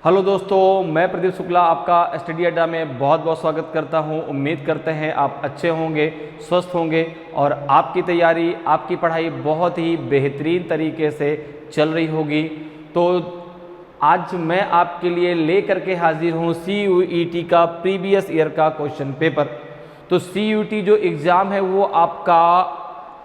Hello दोस्तों, मैं प्रदीप शुक्ला आपका स्टडी अड्डा में बहुत बहुत स्वागत करता हूं। उम्मीद करते हैं आप अच्छे होंगे, स्वस्थ होंगे और आपकी तैयारी, आपकी पढ़ाई बहुत ही बेहतरीन तरीके से चल रही होगी। तो आज मैं आपके लिए ले करके हाजिर हूं CUET का प्रीवियस ईयर का क्वेश्चन पेपर। तो CUET जो एग्ज़ाम है वो आपका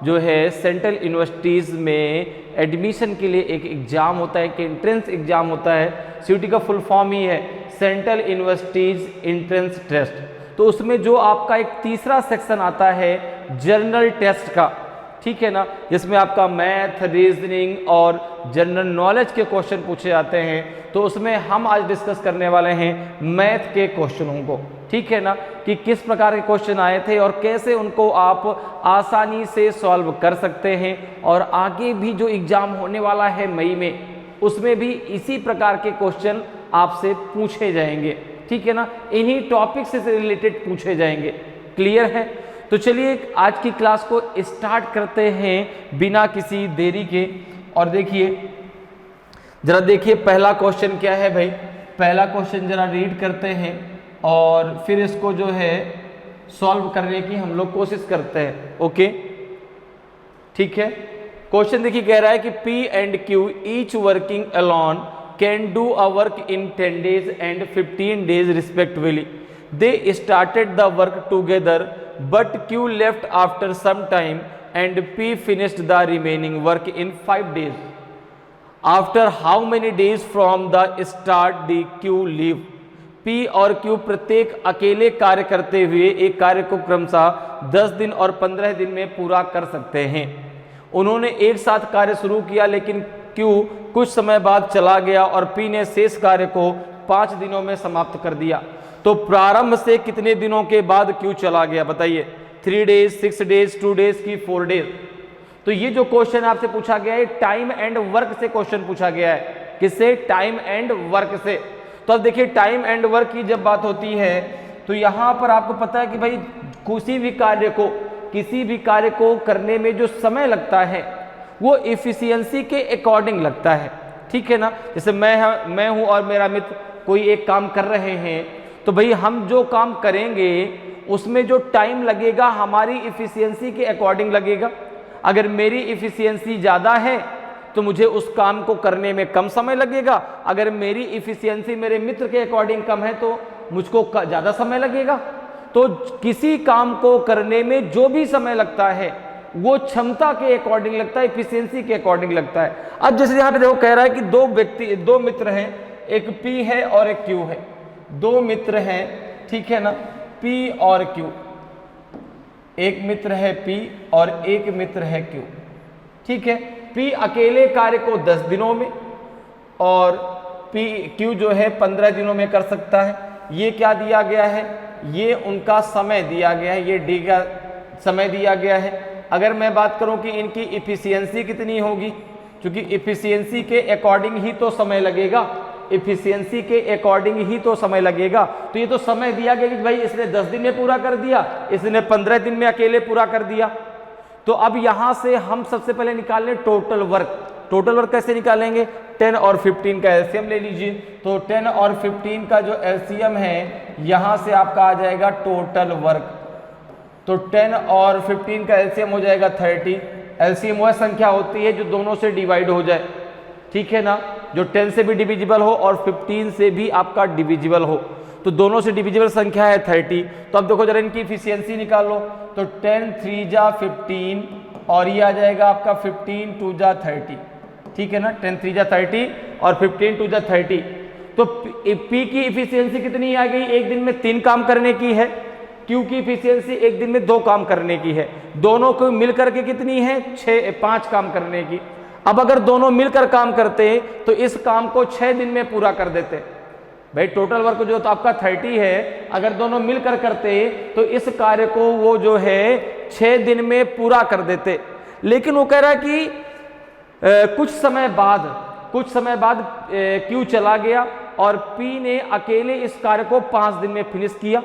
जो है सेंट्रल यूनिवर्सिटीज़ में एडमिशन के लिए एक एग्ज़ाम होता है, कि एंट्रेंस एग्ज़ाम होता है। CUET का फुल फॉर्म ही है सेंट्रल यूनिवर्सिटीज़ एंट्रेंस टेस्ट। तो उसमें जो आपका एक तीसरा सेक्शन आता है जनरल टेस्ट का, ठीक है ना, जिसमें आपका मैथ, रीजनिंग और जनरल नॉलेज के क्वेश्चन पूछे जाते हैं। तो उसमें हम आज डिस्कस करने वाले हैं मैथ के क्वेश्चनों को, ठीक है ना, कि किस प्रकार के क्वेश्चन आए थे और कैसे उनको आप आसानी से सॉल्व कर सकते हैं। और आगे भी जो एग्ज़ाम होने वाला है मई में, उसमें भी इसी प्रकार के क्वेश्चन आपसे पूछे जाएंगे, ठीक है ना, इन्हीं टॉपिक से रिलेटेड पूछे जाएंगे। क्लियर है? तो चलिए आज की क्लास को स्टार्ट करते हैं बिना किसी देरी के। और देखिए, जरा देखिए पहला क्वेश्चन क्या है भाई। पहला क्वेश्चन जरा रीड करते हैं और फिर इसको जो है सॉल्व करने की हम लोग कोशिश करते हैं। ओके, ठीक है। क्वेश्चन देखिए, कह रहा है कि P and Q each working alone can do a work in 10 days and 15 days respectively. They started the work together, but Q left after some time and P finished the remaining work in 5 days. After how many days from the start did Q leave? P और Q प्रत्येक अकेले कार्य करते हुए एक कार्य को क्रमशः 10 दिन और 15 दिन में पूरा कर सकते हैं। उन्होंने एक साथ कार्य शुरू किया, लेकिन Q कुछ समय बाद चला गया और P ने शेष कार्य को 5 दिनों में समाप्त कर दिया। तो प्रारंभ से कितने दिनों के बाद Q चला गया बताइए? 3 डेज, 6 डेज, 2 डेज की 4 डेज। तो ये जो क्वेश्चन आपसे पूछा गया है टाइम एंड वर्क से क्वेश्चन पूछा गया है। किससे? टाइम एंड वर्क से। तो अब देखिए, टाइम एंड वर्क की जब बात होती है तो यहां पर आपको पता है कि भाई किसी भी कार्य को करने में जो समय लगता है वो इफिशियंसी के अकॉर्डिंग लगता है, ठीक है ना। जैसे मैं हूं और मेरा मित्र कोई एक काम कर रहे हैं, तो भाई हम जो काम करेंगे उसमें जो टाइम लगेगा हमारी इफिशियंसी के अकॉर्डिंग लगेगा। अगर मेरी इफिशियंसी ज़्यादा है तो मुझे उस काम को करने में कम समय लगेगा। अगर मेरी इफिशियंसी मेरे मित्र के अकॉर्डिंग कम है तो मुझको ज़्यादा समय लगेगा। तो किसी काम को करने में जो भी समय लगता है वो क्षमता के अकॉर्डिंग लगता है, इफिशियंसी के अकॉर्डिंग लगता है। अब जैसे यहाँ पे देखो, कह रहा है कि दो मित्र हैं, एक P है और एक Q है। दो मित्र हैं, ठीक है ना, P और Q। एक मित्र है P और एक मित्र है Q, ठीक है। P अकेले कार्य को 10 दिनों में और Q जो है 15 दिनों में कर सकता है। ये क्या दिया गया है? ये उनका समय दिया गया है, ये D का समय दिया गया है। अगर मैं बात करूं कि इनकी इफिशियंसी कितनी होगी, क्योंकि इफिशियंसी के अकॉर्डिंग ही तो समय लगेगा, इफिशियंसी के अकॉर्डिंग ही तो समय लगेगा। तो ये तो समय दिया गया कि भाई इसने 10 दिन में पूरा कर दिया, इसने 15 दिन में अकेले पूरा कर दिया। तो अब यहां से हम सबसे पहले निकाल लें टोटल वर्क। टोटल वर्क कैसे निकालेंगे? 10 और 15 का एलसीएम ले लीजिए। तो 10 और 15 का जो एलसीएम है यहां से आपका आ जाएगा टोटल वर्क। तो 10 और 15 का एलसीएम हो जाएगा 30। एलसीएम वह संख्या होती है जो दोनों से डिवाइड हो जाए, ठीक है ना, जो 10 से भी डिविजिबल हो और 15 से भी आपका डिविजिबल हो। तो दोनों से डिविजिबल संख्या है 30। तो अब देखो जरा इनकी इफिशियंसी निकाल लो। तो 10 3 जा 15 और ये आ जाएगा आपका 15 2 जा 30, ठीक है ना। 10 3 जा 30 और 15 2 जा 30। तो P की इफिशियंसी कितनी आ गई? एक दिन में 3 काम करने की है। Q की इफिशियंसी एक दिन में 2 काम करने की है। दोनों को मिलकर के कितनी है? 5 काम करने की। अब अगर दोनों मिलकर काम करते हैं तो इस काम को 6 दिन में पूरा कर देते भाई। टोटल वर्क जो तो आपका 30 है, अगर दोनों मिलकर करते तो इस कार्य को वो जो है 6 दिन में पूरा कर देते। लेकिन वो कह रहा है कि कुछ समय बाद Q चला गया और P ने अकेले इस कार्य को 5 दिन में फिनिश किया।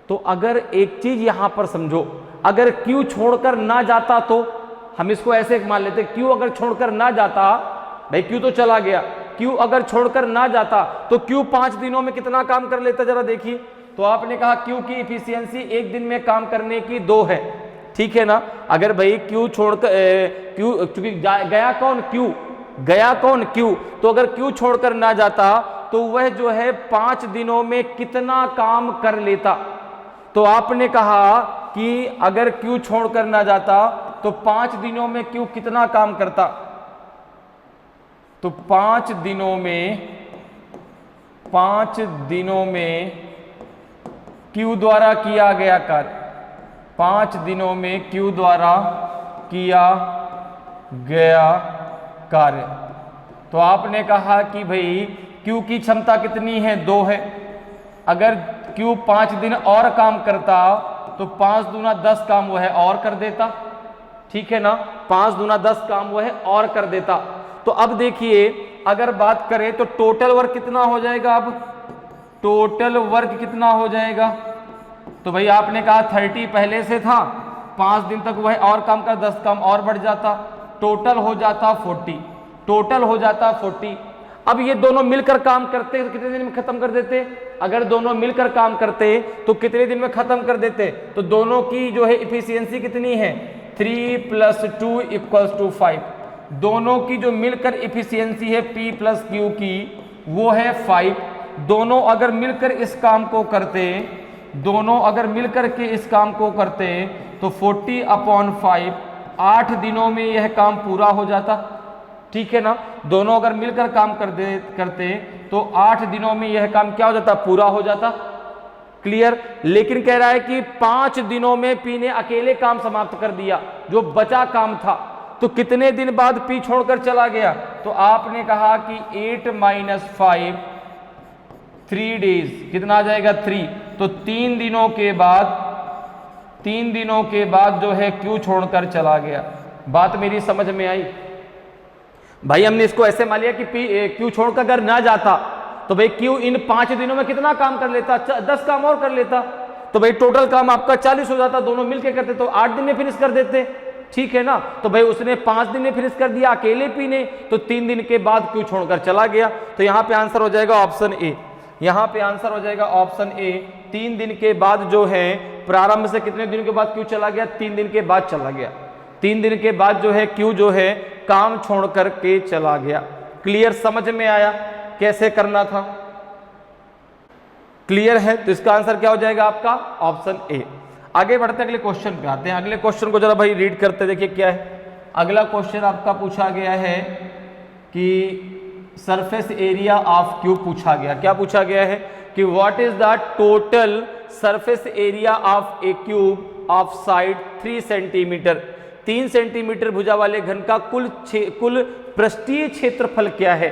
तो अगर एक चीज यहां पर समझो, अगर Q छोड़कर ना जाता तो हम इसको ऐसे मान लेते, Q अगर छोड़कर ना जाता, भाई Q तो चला गया, Q अगर छोड़कर ना जाता तो Q 5 दिनों में कितना काम कर लेता, जरा देखिए। तो आपने कहा Q की इफिशियंसी एक दिन में काम करने की 2 है, ठीक है ना। अगर भाई Q छोड़कर Q, चूंकि गया कौन Q, गया कौन Q, तो अगर Q छोड़कर ना जाता तो वह जो है 5 दिनों में कितना काम कर लेता। तो आपने कहा कि अगर Q छोड़कर ना जाता तो 5 दिनों में Q कितना काम करता। तो 5 दिनों में Q द्वारा किया गया कार्य, 5 दिनों में Q द्वारा किया गया कार्य। तो आपने कहा कि भाई Q की क्षमता कितनी है, 2 है। अगर Q 5 दिन और काम करता तो 5 दूना 10 काम वह और कर देता, ठीक है ना। 5 दूना 10 काम वह और कर देता। तो अब देखिए अगर बात करें तो टोटल वर्क कितना हो जाएगा, अब टोटल वर्क कितना हो जाएगा। तो भाई आपने कहा 30 पहले से था, 5 दिन तक वह और काम कर, 10 काम और बढ़ जाता, टोटल हो जाता 40, टोटल हो जाता 40। अब ये दोनों मिलकर काम करते तो कितने दिन में खत्म कर देते। अगर दोनों मिलकर काम करते तो कितने दिन में खत्म कर देते। तो दोनों की जो है इफिशियंसी कितनी है, 3 + 2 = 5। दोनों की जो मिलकर इफिशियंसी है P + Q की वो है 5। दोनों अगर मिलकर इस काम को करते, दोनों अगर मिलकर के इस काम को करते तो 40/5 8 दिनों में यह काम पूरा हो जाता, ठीक है ना। दोनों अगर मिलकर काम करते तो 8 दिनों में यह काम क्या हो जाता, पूरा हो जाता। क्लियर। लेकिन कह रहा है कि 5 दिनों में P ने अकेले काम समाप्त कर दिया, जो बचा काम था। तो कितने दिन बाद P छोड़कर चला गया। तो आपने कहा कि 8 - 5 3 डेज, कितना आ जाएगा 3। तो 3 दिनों के बाद जो है Q छोड़कर चला गया। बात मेरी समझ में आई भाई। हमने इसको ऐसे मान लिया कि Q छोड़कर अगर ना जाता तो भाई Q इन 5 दिनों में कितना काम कर लेता, 10 काम और कर लेता। तो भाई टोटल काम आपका 40 हो जाता। दोनों मिलकर करते तो 8 दिन में फिनिश कर देते, ठीक है ना। तो भाई उसने 5 दिन में फिनिश कर दिया अकेले P ने, तो 3 दिन के बाद Q छोड़कर चला गया। तो यहाँ पे आंसर हो जाएगा ऑप्शन ए, यहाँ पे आंसर हो जाएगा ऑप्शन ए। 3 दिन के बाद जो है, प्रारंभ से कितने दिन के बाद Q चला गया, 3 दिन के बाद चला गया। 3 दिन के बाद जो है Q जो है काम छोड़ करके चला गया। क्लियर, समझ में आया कैसे करना था, क्लियर है। तो इसका आंसर क्या हो जाएगा आपका, ऑप्शन ए। आगे बढ़ते अगले क्वेश्चन पे आते हैं। अगले क्वेश्चन को जरा भाई रीड करते देखिए क्या है। अगला क्वेश्चन आपका पूछा गया है कि सरफेस एरिया ऑफ क्यूब पूछा गया। क्या पूछा गया है कि what is the total surface area of A cube of side 3 centimetre. 3 centimetre भुजा वाले घन का कुल पृष्ठीय क्षेत्रफल क्या है,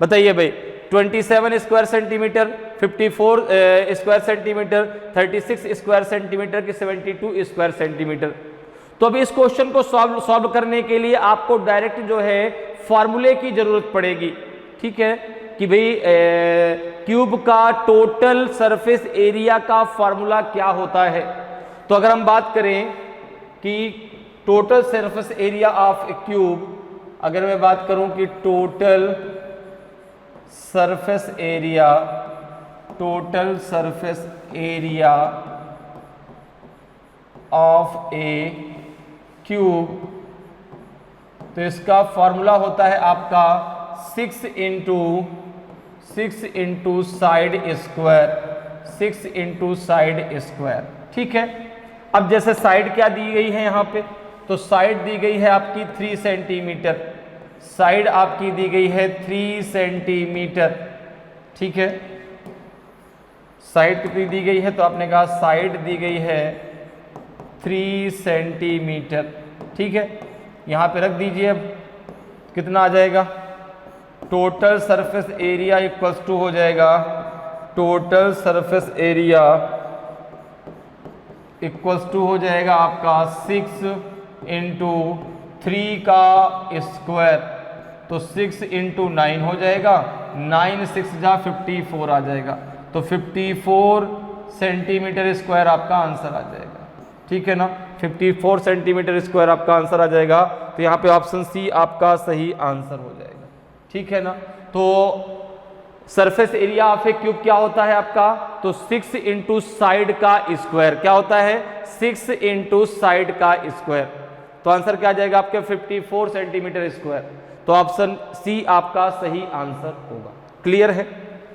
बताइए भाई। 27 square centimetre, 54 square centimetre, 36 square centimetre की 72 स्क्वायर सेंटीमीटर। तो अब इस क्वेश्चन को सॉल्व करने के लिए आपको डायरेक्ट जो है फॉर्मूले की जरूरत पड़ेगी, ठीक है, कि भाई क्यूब का टोटल सरफेस एरिया का फॉर्मूला क्या होता है। तो अगर हम बात करें कि total surface area of A cube, अगर मैं बात करूं कि total surface area of A cube, तो इसका फॉर्मूला होता है आपका 6 इंटू साइड स्क्वायर, ठीक है। अब जैसे साइड क्या दी गई है यहाँ पे, तो साइड दी गई है आपकी 3 सेंटीमीटर, साइड आपकी दी गई है 3 सेंटीमीटर, ठीक है। साइड कितनी दी गई है, तो आपने कहा साइड दी गई है 3 सेंटीमीटर, ठीक है। यहाँ पे रख दीजिए। अब कितना आ जाएगा, total surface area equals to हो जाएगा, total surface area equals to हो जाएगा आपका 6 इंटू 3 का स्क्वायर, तो 6 इंटू 9 हो जाएगा, 9 6 जा 54 आ जाएगा, तो 54 सेंटीमीटर स्क्वायर आपका आंसर आ जाएगा, ठीक है ना। 54 सेंटीमीटर स्क्वायर आपका आंसर आ जाएगा। तो यहाँ पे ऑप्शन सी आपका सही आंसर हो जाएगा, ठीक है ना। तो surface area of A cube क्या होता है आपका, तो 6 इंटू साइड का स्क्वायर, क्या होता है 6 इंटू साइड का स्क्वायर। तो आंसर क्या आ जाएगा आपके 54 सेंटीमीटर स्क्वायर। तो ऑप्शन सी आपका सही आंसर होगा। क्लियर है।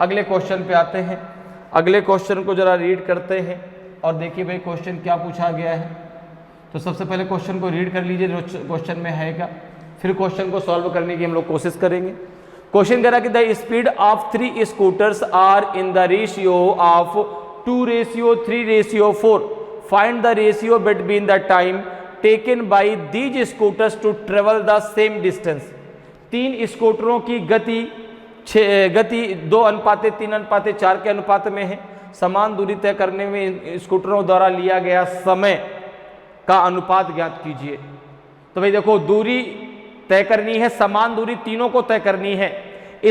अगले क्वेश्चन पे आते हैं। अगले क्वेश्चन को जरा रीड करते हैं और देखिए भाई क्वेश्चन क्या पूछा गया है। तो सबसे पहले क्वेश्चन को रीड कर लीजिए, क्वेश्चन में है क्या, फिर क्वेश्चन को सॉल्व करने की हम लोग कोशिश करेंगे। क्वेश्चन कह रहा है कि the speed of 3 scooters are in the ratio of 2:3:4। Find the ratio between the time taken by these scooters to travel the same distance. 3 स्कूटरों की गति 2:3:4 के अनुपात में है। समान दूरी तय करने में स्कूटरों द्वारा लिया गया समय का अनुपात ज्ञात कीजिए। तो भाई देखो दूरी तय करनी है, समान दूरी तीनों को तय करनी है,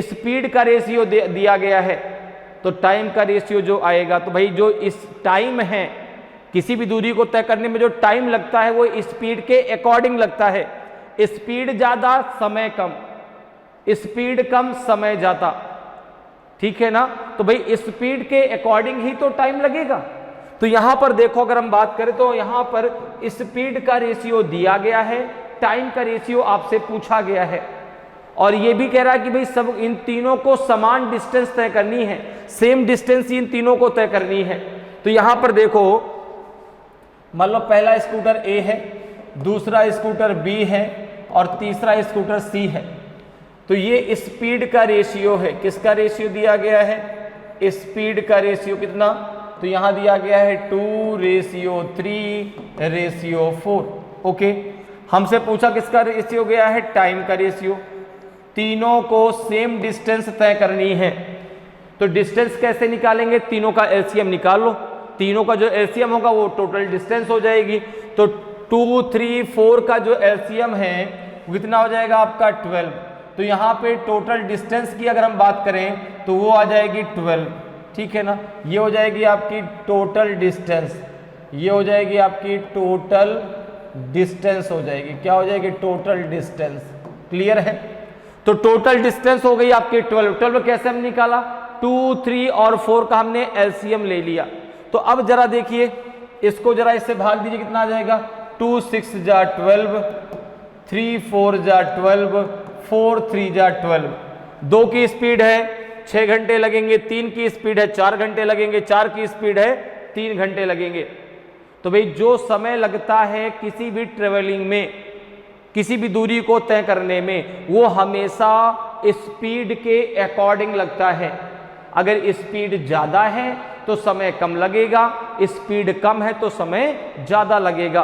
स्पीड का रेशियो दिया गया है, तो टाइम का रेशियो जो आएगा, तो भाई जो इस टाइम है किसी भी दूरी को तय करने में जो टाइम लगता है वो स्पीड के अकॉर्डिंग लगता है। स्पीड ज्यादा समय कम, स्पीड कम समय ज्यादा, ठीक है ना। तो भाई स्पीड के अकॉर्डिंग ही तो टाइम लगेगा। तो यहां पर देखो अगर हम बात करें तो यहां पर स्पीड का रेशियो दिया गया है, टाइम का रेशियो आपसे पूछा गया है, और ये भी कह रहा है कि भाई सब इन तीनों को समान डिस्टेंस तय करनी है, सेम डिस्टेंस इन तीनों को तय करनी है। तो यहां पर देखो मान लो पहला स्कूटर ए है, दूसरा स्कूटर बी है और तीसरा स्कूटर सी है। तो ये स्पीड का रेशियो है, किसका रेशियो दिया गया है, स्पीड का रेशियो कितना, तो यहां दिया गया है 2:3:4। ओके, हमसे पूछा किसका रेशियो गया है, टाइम का रेशियो। तीनों को सेम डिस्टेंस तय करनी है, तो डिस्टेंस कैसे निकालेंगे, तीनों का एलसीएम निकाल लो। तीनों का जो एलसीएम होगा वो टोटल डिस्टेंस हो जाएगी। तो 2, 3, 4 का जो एलसीएम है वो कितना हो जाएगा आपका 12। तो यहाँ पे टोटल डिस्टेंस की अगर हम बात करें तो वो आ जाएगी 12, ठीक है ना। ये हो जाएगी आपकी टोटल डिस्टेंस, ये हो जाएगी आपकी टोटल डिस्टेंस हो जाएगी, क्या हो जाएगी, टोटल डिस्टेंस। क्लियर है। तो टोटल डिस्टेंस हो गई आपकी 12। 12 कैसे हम निकाला, 2, 3 और 4 का हमने एलसीएम ले लिया। तो अब जरा देखिए इसको जरा इससे भाग दीजिए, कितना आ जाएगा, 2 6 जा 12, 3 4 जा 12, 4 3 जा 12। 2 की स्पीड है 6 घंटे लगेंगे, 3 की स्पीड है 4 घंटे लगेंगे, 4 की स्पीड है 3 घंटे लगेंगे। तो भाई जो समय लगता है किसी भी ट्रेवलिंग में, किसी भी दूरी को तय करने में, वो हमेशा स्पीड के अकॉर्डिंग लगता है। अगर स्पीड ज्यादा है तो समय कम लगेगा, स्पीड कम है तो समय ज्यादा लगेगा।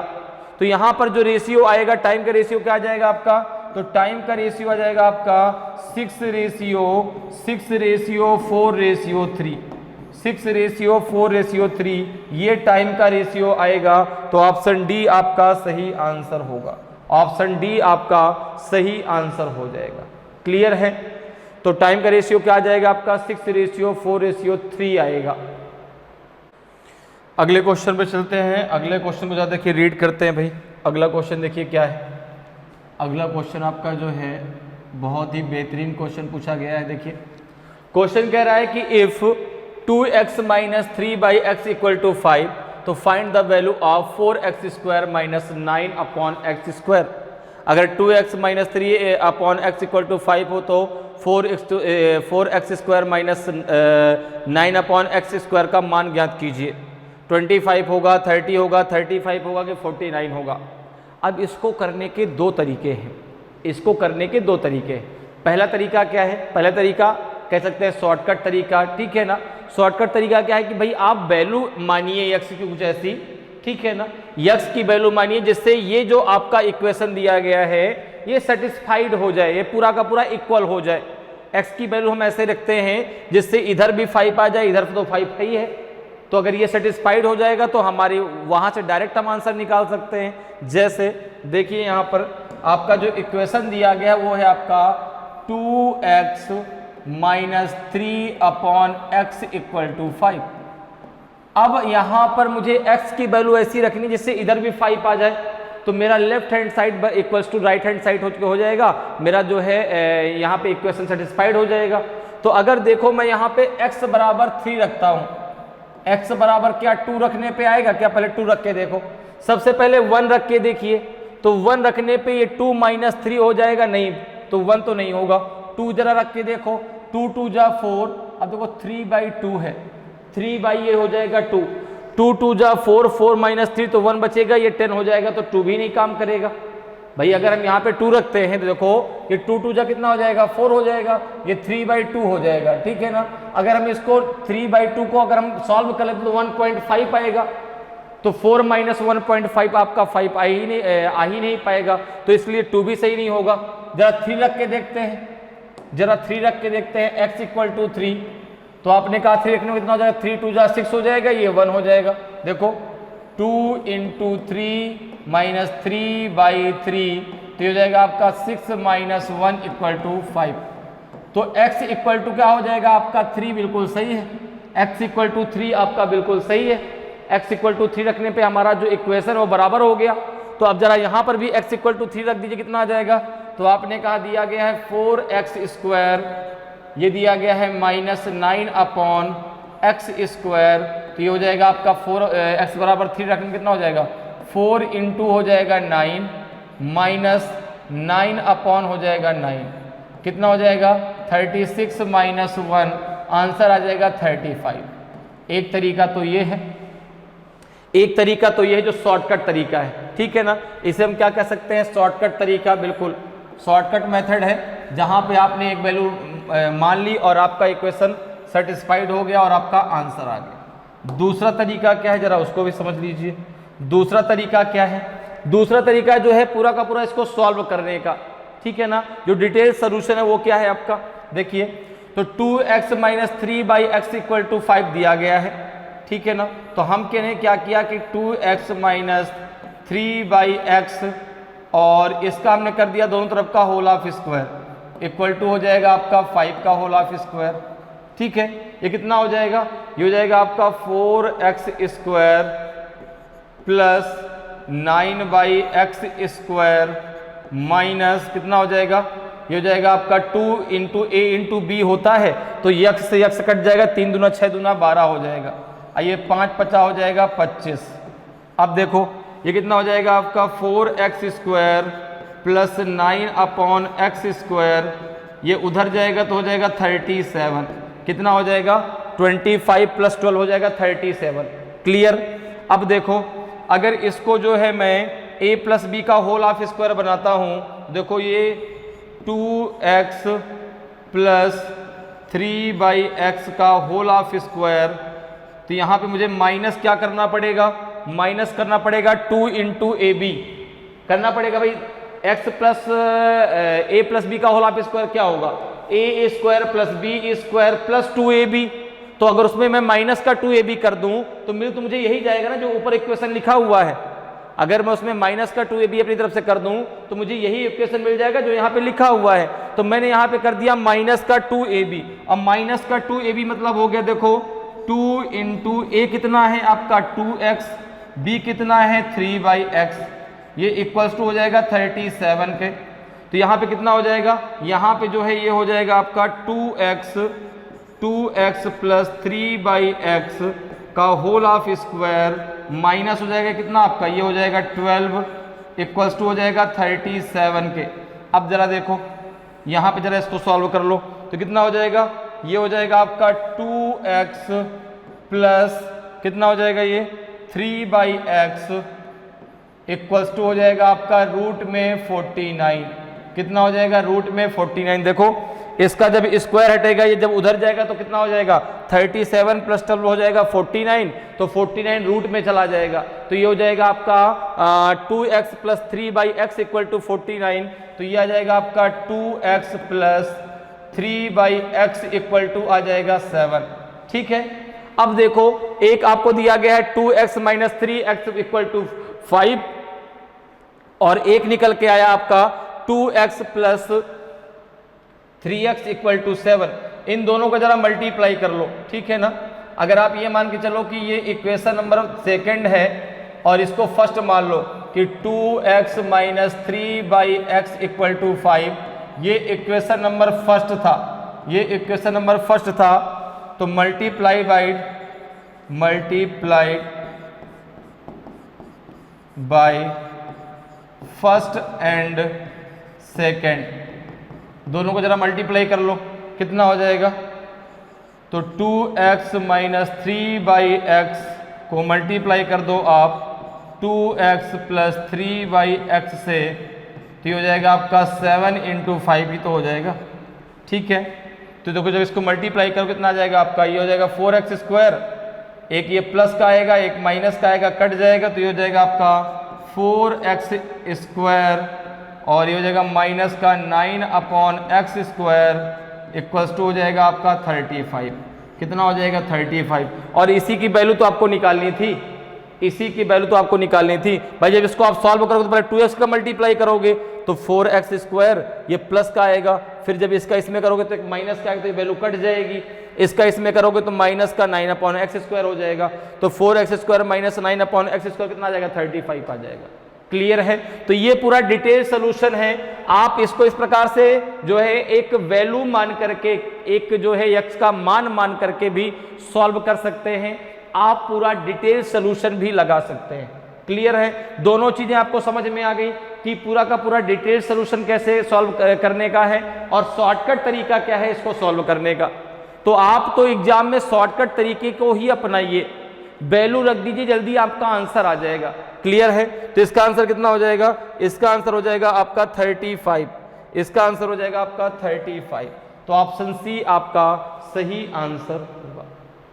तो यहां पर जो रेशियो आएगा टाइम का रेशियो क्या आ जाएगा आपका, तो टाइम का रेशियो आ जाएगा आपका 6:4:3, 6:4:3, ये टाइम का रेशियो आएगा। तो ऑप्शन डी आपका सही आंसर होगा, ऑप्शन डी आपका सही आंसर हो जाएगा। क्लियर है। तो टाइम का रेशियो क्या आ जाएगा आपका 6:4:3 आएगा। अगले क्वेश्चन पे चलते हैं। अगले क्वेश्चन को ज़्यादा देखिए रीड करते हैं भाई। अगला क्वेश्चन देखिए क्या है। अगला क्वेश्चन आपका जो है बहुत ही बेहतरीन क्वेश्चन पूछा गया है। देखिए क्वेश्चन कह रहा है कि इफ 2x - 3/x = 5 तो find the value of 4x² - 9/x²। अगर 2x - 3/x = 5 हो तो 4x² - 9/x² का मान ज्ञात कीजिए। 25 होगा, 30 होगा, 35 होगा कि 49 होगा। अब इसको करने के दो तरीके हैं, इसको करने के दो तरीके हैं। पहला तरीका क्या है, पहला तरीका कह सकते हैं शॉर्टकट तरीका, ठीक है ना। शॉर्टकट तरीका क्या है कि भाई आप वैल्यू मानिए x की कुछ ऐसी, ठीक है ना, x की वैल्यू मानिए जिससे ये जो आपका इक्वेशन दिया गया है ये सेटिस्फाइड हो जाए, ये पूरा का पूरा इक्वल हो जाए। x की वैल्यू हम ऐसे रखते हैं जिससे इधर भी 5 आ जाए, इधर तो 5 है ही है। तो अगर ये सेटिस्फाइड हो जाएगा तो हमारी वहां से डायरेक्ट हम आंसर निकाल सकते हैं। जैसे देखिए यहां पर आपका जो इक्वेशन दिया गया है वो है आपका 2x - 3/x = 5। अब यहां पर मुझे x की वैल्यू ऐसी रखनी जिससे इधर भी 5 आ जाए। तो मेरा left hand side equals to right hand side हो जाएगा, मेरा जो है यहाँ पे इक्वेशन सेटिस्फाइड हो जाएगा। तो अगर देखो मैं यहाँ पे x बराबर 3 रखता हूँ, x बराबर क्या 2 रखने पे आएगा क्या? पहले 2 रख के देखो, सबसे पहले 1 रख के देखिए, तो 1 रखने पे ये 2 माइनस 3 हो जाएगा, नहीं तो 1 तो नहीं होगा। 2 जरा रख के देखो, 2 2 जा 4, अब देखो 3/2 है, 3 बाई ये हो जाएगा 2, 2 2 जा 4, 4 माइनस 3 तो 1 बचेगा, ये 10 हो जाएगा, तो 2 भी नहीं काम करेगा भाई। अगर हम यहाँ पे 2 रखते हैं तो देखो ये 2 2 जा कितना हो जाएगा 4 हो जाएगा, ये 3/2 हो जाएगा, ठीक है ना। अगर हम इसको 3/2 को अगर हम सॉल्व कर लेते तो 1.5 आएगा, तो 4 माइनस 1.5 आपका 5 आ ही नहीं पाएगा, तो इसलिए 2 भी सही नहीं होगा। जरा 3 रख के देखते हैं, जरा 3 रख के देखते हैं, x इक्वल टू 3, तो आपने कहा 3 रखने में कितना हो जाएगा, 3 2 जा 6 हो जाएगा, ये 1 हो जाएगा। देखो 2 इंटू 3 माइनस 3/3, तो ये हो जाएगा आपका 6 माइनस 1 इक्वल टू 5। तो x इक्वल टू क्या हो जाएगा आपका 3, बिल्कुल सही है, x इक्वल टू 3 आपका बिल्कुल सही है। x इक्वल टू 3 रखने पे हमारा जो इक्वेशन है वो बराबर हो गया। तो अब जरा यहाँ पर भी x इक्वल टू 3 रख दीजिए, कितना आ जाएगा? तो आपने कहा दिया गया है 4x², ये दिया गया है -9/x², तो ये हो जाएगा आपका 4x बराबर 3 रखने में कितना हो जाएगा 4 इंटू हो जाएगा 9 माइनस 9 अपॉन हो जाएगा 9, कितना हो जाएगा 36 माइनस 1, आंसर आ जाएगा 35। एक तरीका तो ये है, एक तरीका तो ये है जो शॉर्टकट तरीका है, ठीक है ना। इसे हम क्या कह सकते हैं, शॉर्टकट तरीका, बिल्कुल शॉर्टकट मेथड है, जहां पे आपने एक वैल्यू मान ली और आपका इक्वेशन सेटिस्फाइड हो गया और आपका आंसर आ गया। दूसरा तरीका क्या है, जरा उसको भी समझ लीजिए। दूसरा तरीका क्या है? दूसरा तरीका जो है पूरा का पूरा इसको सॉल्व करने का, ठीक है ना। जो डिटेल सोल्यूशन है वो क्या है आपका, देखिए तो 2x minus 3/x equal to 5 दिया गया है, ठीक है ना। तो हम कहने क्या किया कि 2x माइनस 3/x और इसका हमने कर दिया दोनों तरफ का whole of square equal to हो जाएगा आपका 5 का होल ऑफ स्क्वायर, ठीक है। ये कितना हो जाएगा, ये हो जाएगा आपका 4x² प्लस 9/x² माइनस कितना हो जाएगा, ये हो जाएगा आपका 2 इंटू a इंटू b होता है, तो x से x कट जाएगा, 3 दूना 6 दूना 12 हो जाएगा, ये 5 50 हो जाएगा 25। अब देखो ये कितना हो जाएगा आपका 4x² प्लस 9/x², ये उधर जाएगा तो हो जाएगा 37, कितना हो जाएगा 25 प्लस 12 हो जाएगा 37। क्लियर। अब देखो अगर इसको जो है मैं a प्लस बी का होल ऑफ स्क्वायर बनाता हूँ, देखो ये 2x प्लस 3/x का होल ऑफ स्क्वायर, तो यहाँ पे मुझे माइनस क्या करना पड़ेगा, माइनस करना पड़ेगा 2 इंटू ए बी करना पड़ेगा भाई। x plus a plus b का होल ऑफ स्क्वायर क्या होगा, a² plus b² plus 2ab। तो अगर उसमें मैं माइनस का 2ab कर दूं तो मुझे यही जाएगा ना जो ऊपर इक्वेशन लिखा हुआ है। अगर मैं उसमें माइनस का 2ab अपनी तरफ से कर दूं तो मुझे यही इक्वेशन मिल जाएगा जो यहाँ पे लिखा हुआ है। तो मैंने यहाँ पे कर दिया माइनस का 2ab, अब माइनस का 2ab मतलब हो गया देखो 2 इंटू ए कितना है आपका 2x, b कितना है 3/x, ये इक्वल्स टू हो जाएगा 37 के। तो यहाँ पे कितना हो जाएगा, यहाँ पे जो है ये हो जाएगा आपका 2x प्लस 3/x का होल ऑफ स्क्वायर माइनस हो जाएगा कितना आपका, ये हो जाएगा 12 इक्वल्स टू हो जाएगा 37 के। अब जरा देखो यहाँ पे जरा इसको सॉल्व कर लो, तो कितना हो जाएगा, ये हो जाएगा आपका 2x प्लस कितना हो जाएगा ये 3/x इक्वल्स टू हो जाएगा आपका रूट में 49, कितना हो जाएगा रूट में 49। देखो इसका जब स्क्वायर हटेगा ये जब उधर जाएगा तो कितना हो जाएगा 37 प्लस 12 हो जाएगा 49, तो 49 रूट में चला जाएगा, तो ये हो जाएगा आपका 2x plus 3/x equal to 49, तो ये आ जाएगा आपका 2x plus 3/x equal to आ जाएगा 7, ठीक है। अब देखो एक आपको दिया गया है 2x minus 3x equal to 5 और एक निकल के आया आपका 2x plus 3x equal to 7। इन दोनों का जरा मल्टीप्लाई कर लो, ठीक है ना। अगर आप ये मान के चलो कि ये इक्वेशन नंबर सेकंड है और इसको फर्स्ट मान लो, कि 2x minus 3/x equal to 5, ये इक्वेशन नंबर फर्स्ट था, ये इक्वेशन नंबर फर्स्ट था। तो multiplied by first and second, दोनों को जरा मल्टीप्लाई कर लो, कितना हो जाएगा? तो 2x माइनस 3/x को मल्टीप्लाई कर दो आप 2x प्लस 3/x से, तो ये हो जाएगा आपका 7 × 5 ही तो हो जाएगा। ठीक है, तो देखो जब इसको मल्टीप्लाई करो कितना आ जाएगा आपका? ये हो जाएगा 4x², एक ये प्लस का आएगा एक माइनस का आएगा, कट जाएगा, तो ये हो जाएगा आपका 4x² और ये हो जाएगा माइनस का 9/x² इक्वल्स टू हो जाएगा आपका 35। कितना हो जाएगा? 35। और इसी की वैल्यू तो आपको निकालनी थी, इसी की वैल्यू तो आपको निकालनी थी भाई। जब इसको आप सॉल्व करोगे तो पहले 2x का मल्टीप्लाई करोगे तो 4x², ये प्लस का आएगा, फिर जब इसका इसमें करोगे तो एक माइनस का आएगा, तो ये वैल्यू कट जाएगी, इसका इसमें करोगे तो माइनस का 9/x² हो जाएगा, तो 4x² माइनस 9/x² कितना आ जाएगा? 35 आ जाएगा। क्लियर है? तो ये पूरा डिटेल सोल्यूशन है। आप इसको इस प्रकार से जो है एक वैल्यू मान करके, एक जो है x का मान मान करके भी सॉल्व कर सकते हैं, आप पूरा डिटेल सोल्यूशन भी लगा सकते हैं। क्लियर है? दोनों चीजें आपको समझ में आ गई कि पूरा का पूरा डिटेल सोल्यूशन कैसे सॉल्व करने का है और शॉर्टकट तरीका क्या है इसको सॉल्व करने का। तो आप तो एग्जाम में शॉर्टकट तरीके को ही अपनाइए, वैल्यू रख दीजिए, जल्दी आपका आंसर आ जाएगा। क्लियर है? तो इसका आंसर कितना हो जाएगा? इसका आंसर हो जाएगा आपका 35, इसका आंसर हो जाएगा आपका 35। तो ऑप्शन सी आपका सही आंसर होगा।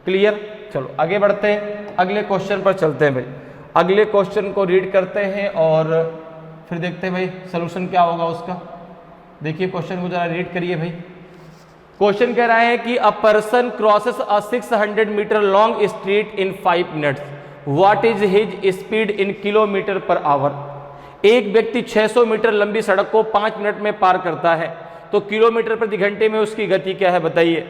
क्लियर? चलो आगे बढ़ते हैं, अगले क्वेश्चन पर चलते हैं भाई। अगले क्वेश्चन को रीड करते हैं और फिर देखते हैं भाई सोल्यूशन क्या होगा उसका। देखिए क्वेश्चन को जरा रीड करिए भाई। क्वेश्चन कह रहा है कि a person crosses a 600 meter long street in 5 minutes, what is his speed in kilometer per hour. एक व्यक्ति 600 मीटर लंबी सड़क को 5 मिनट में पार करता है, तो किलोमीटर प्रति घंटे में उसकी गति क्या है बताइए।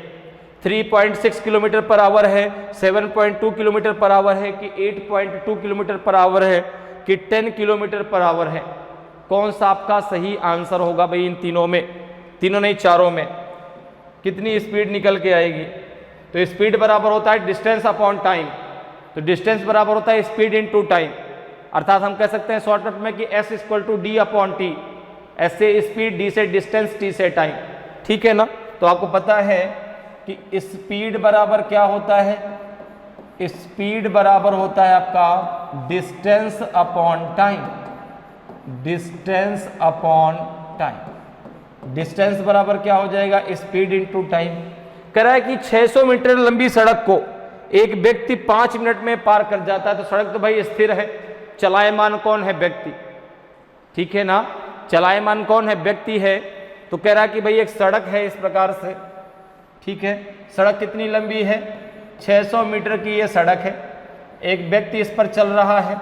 3.6 किलोमीटर पर आवर है, 7.2 किलोमीटर पर आवर है कि 8.2 किलोमीटर पर आवर है कि 10 किलोमीटर पर आवर है। कौन सा आपका सही आंसर होगा भाई? इन तीनों में, तीनों नहीं चारों में कितनी स्पीड निकल के आएगी? तो स्पीड बराबर होता है डिस्टेंस अपॉन टाइम, तो डिस्टेंस बराबर होता है स्पीड इनटू टाइम, अर्थात हम कह सकते हैं शॉर्टकट में कि s = d/t, s से स्पीड, d से डिस्टेंस, t से टाइम। ठीक है ना? तो आपको पता है कि स्पीड बराबर क्या होता है? स्पीड बराबर होता है आपका distance upon time, distance upon time. Distance बराबर क्या हो जाएगा? Speed into time. कह रहा है कि 600 मीटर लंबी सड़क को एक व्यक्ति 5 मिनट में पार कर जाता है, तो सड़क तो भाई स्थिर है, चलायमान कौन है? व्यक्ति। ठीक है ना? चलायमान कौन है? व्यक्ति है। तो कह रहा है कि भाई एक सड़क है इस प्रकार से, ठीक है, सड़क कितनी लंबी है? 600 मीटर की ये सड़क है, एक व्यक्ति इस पर चल रहा है,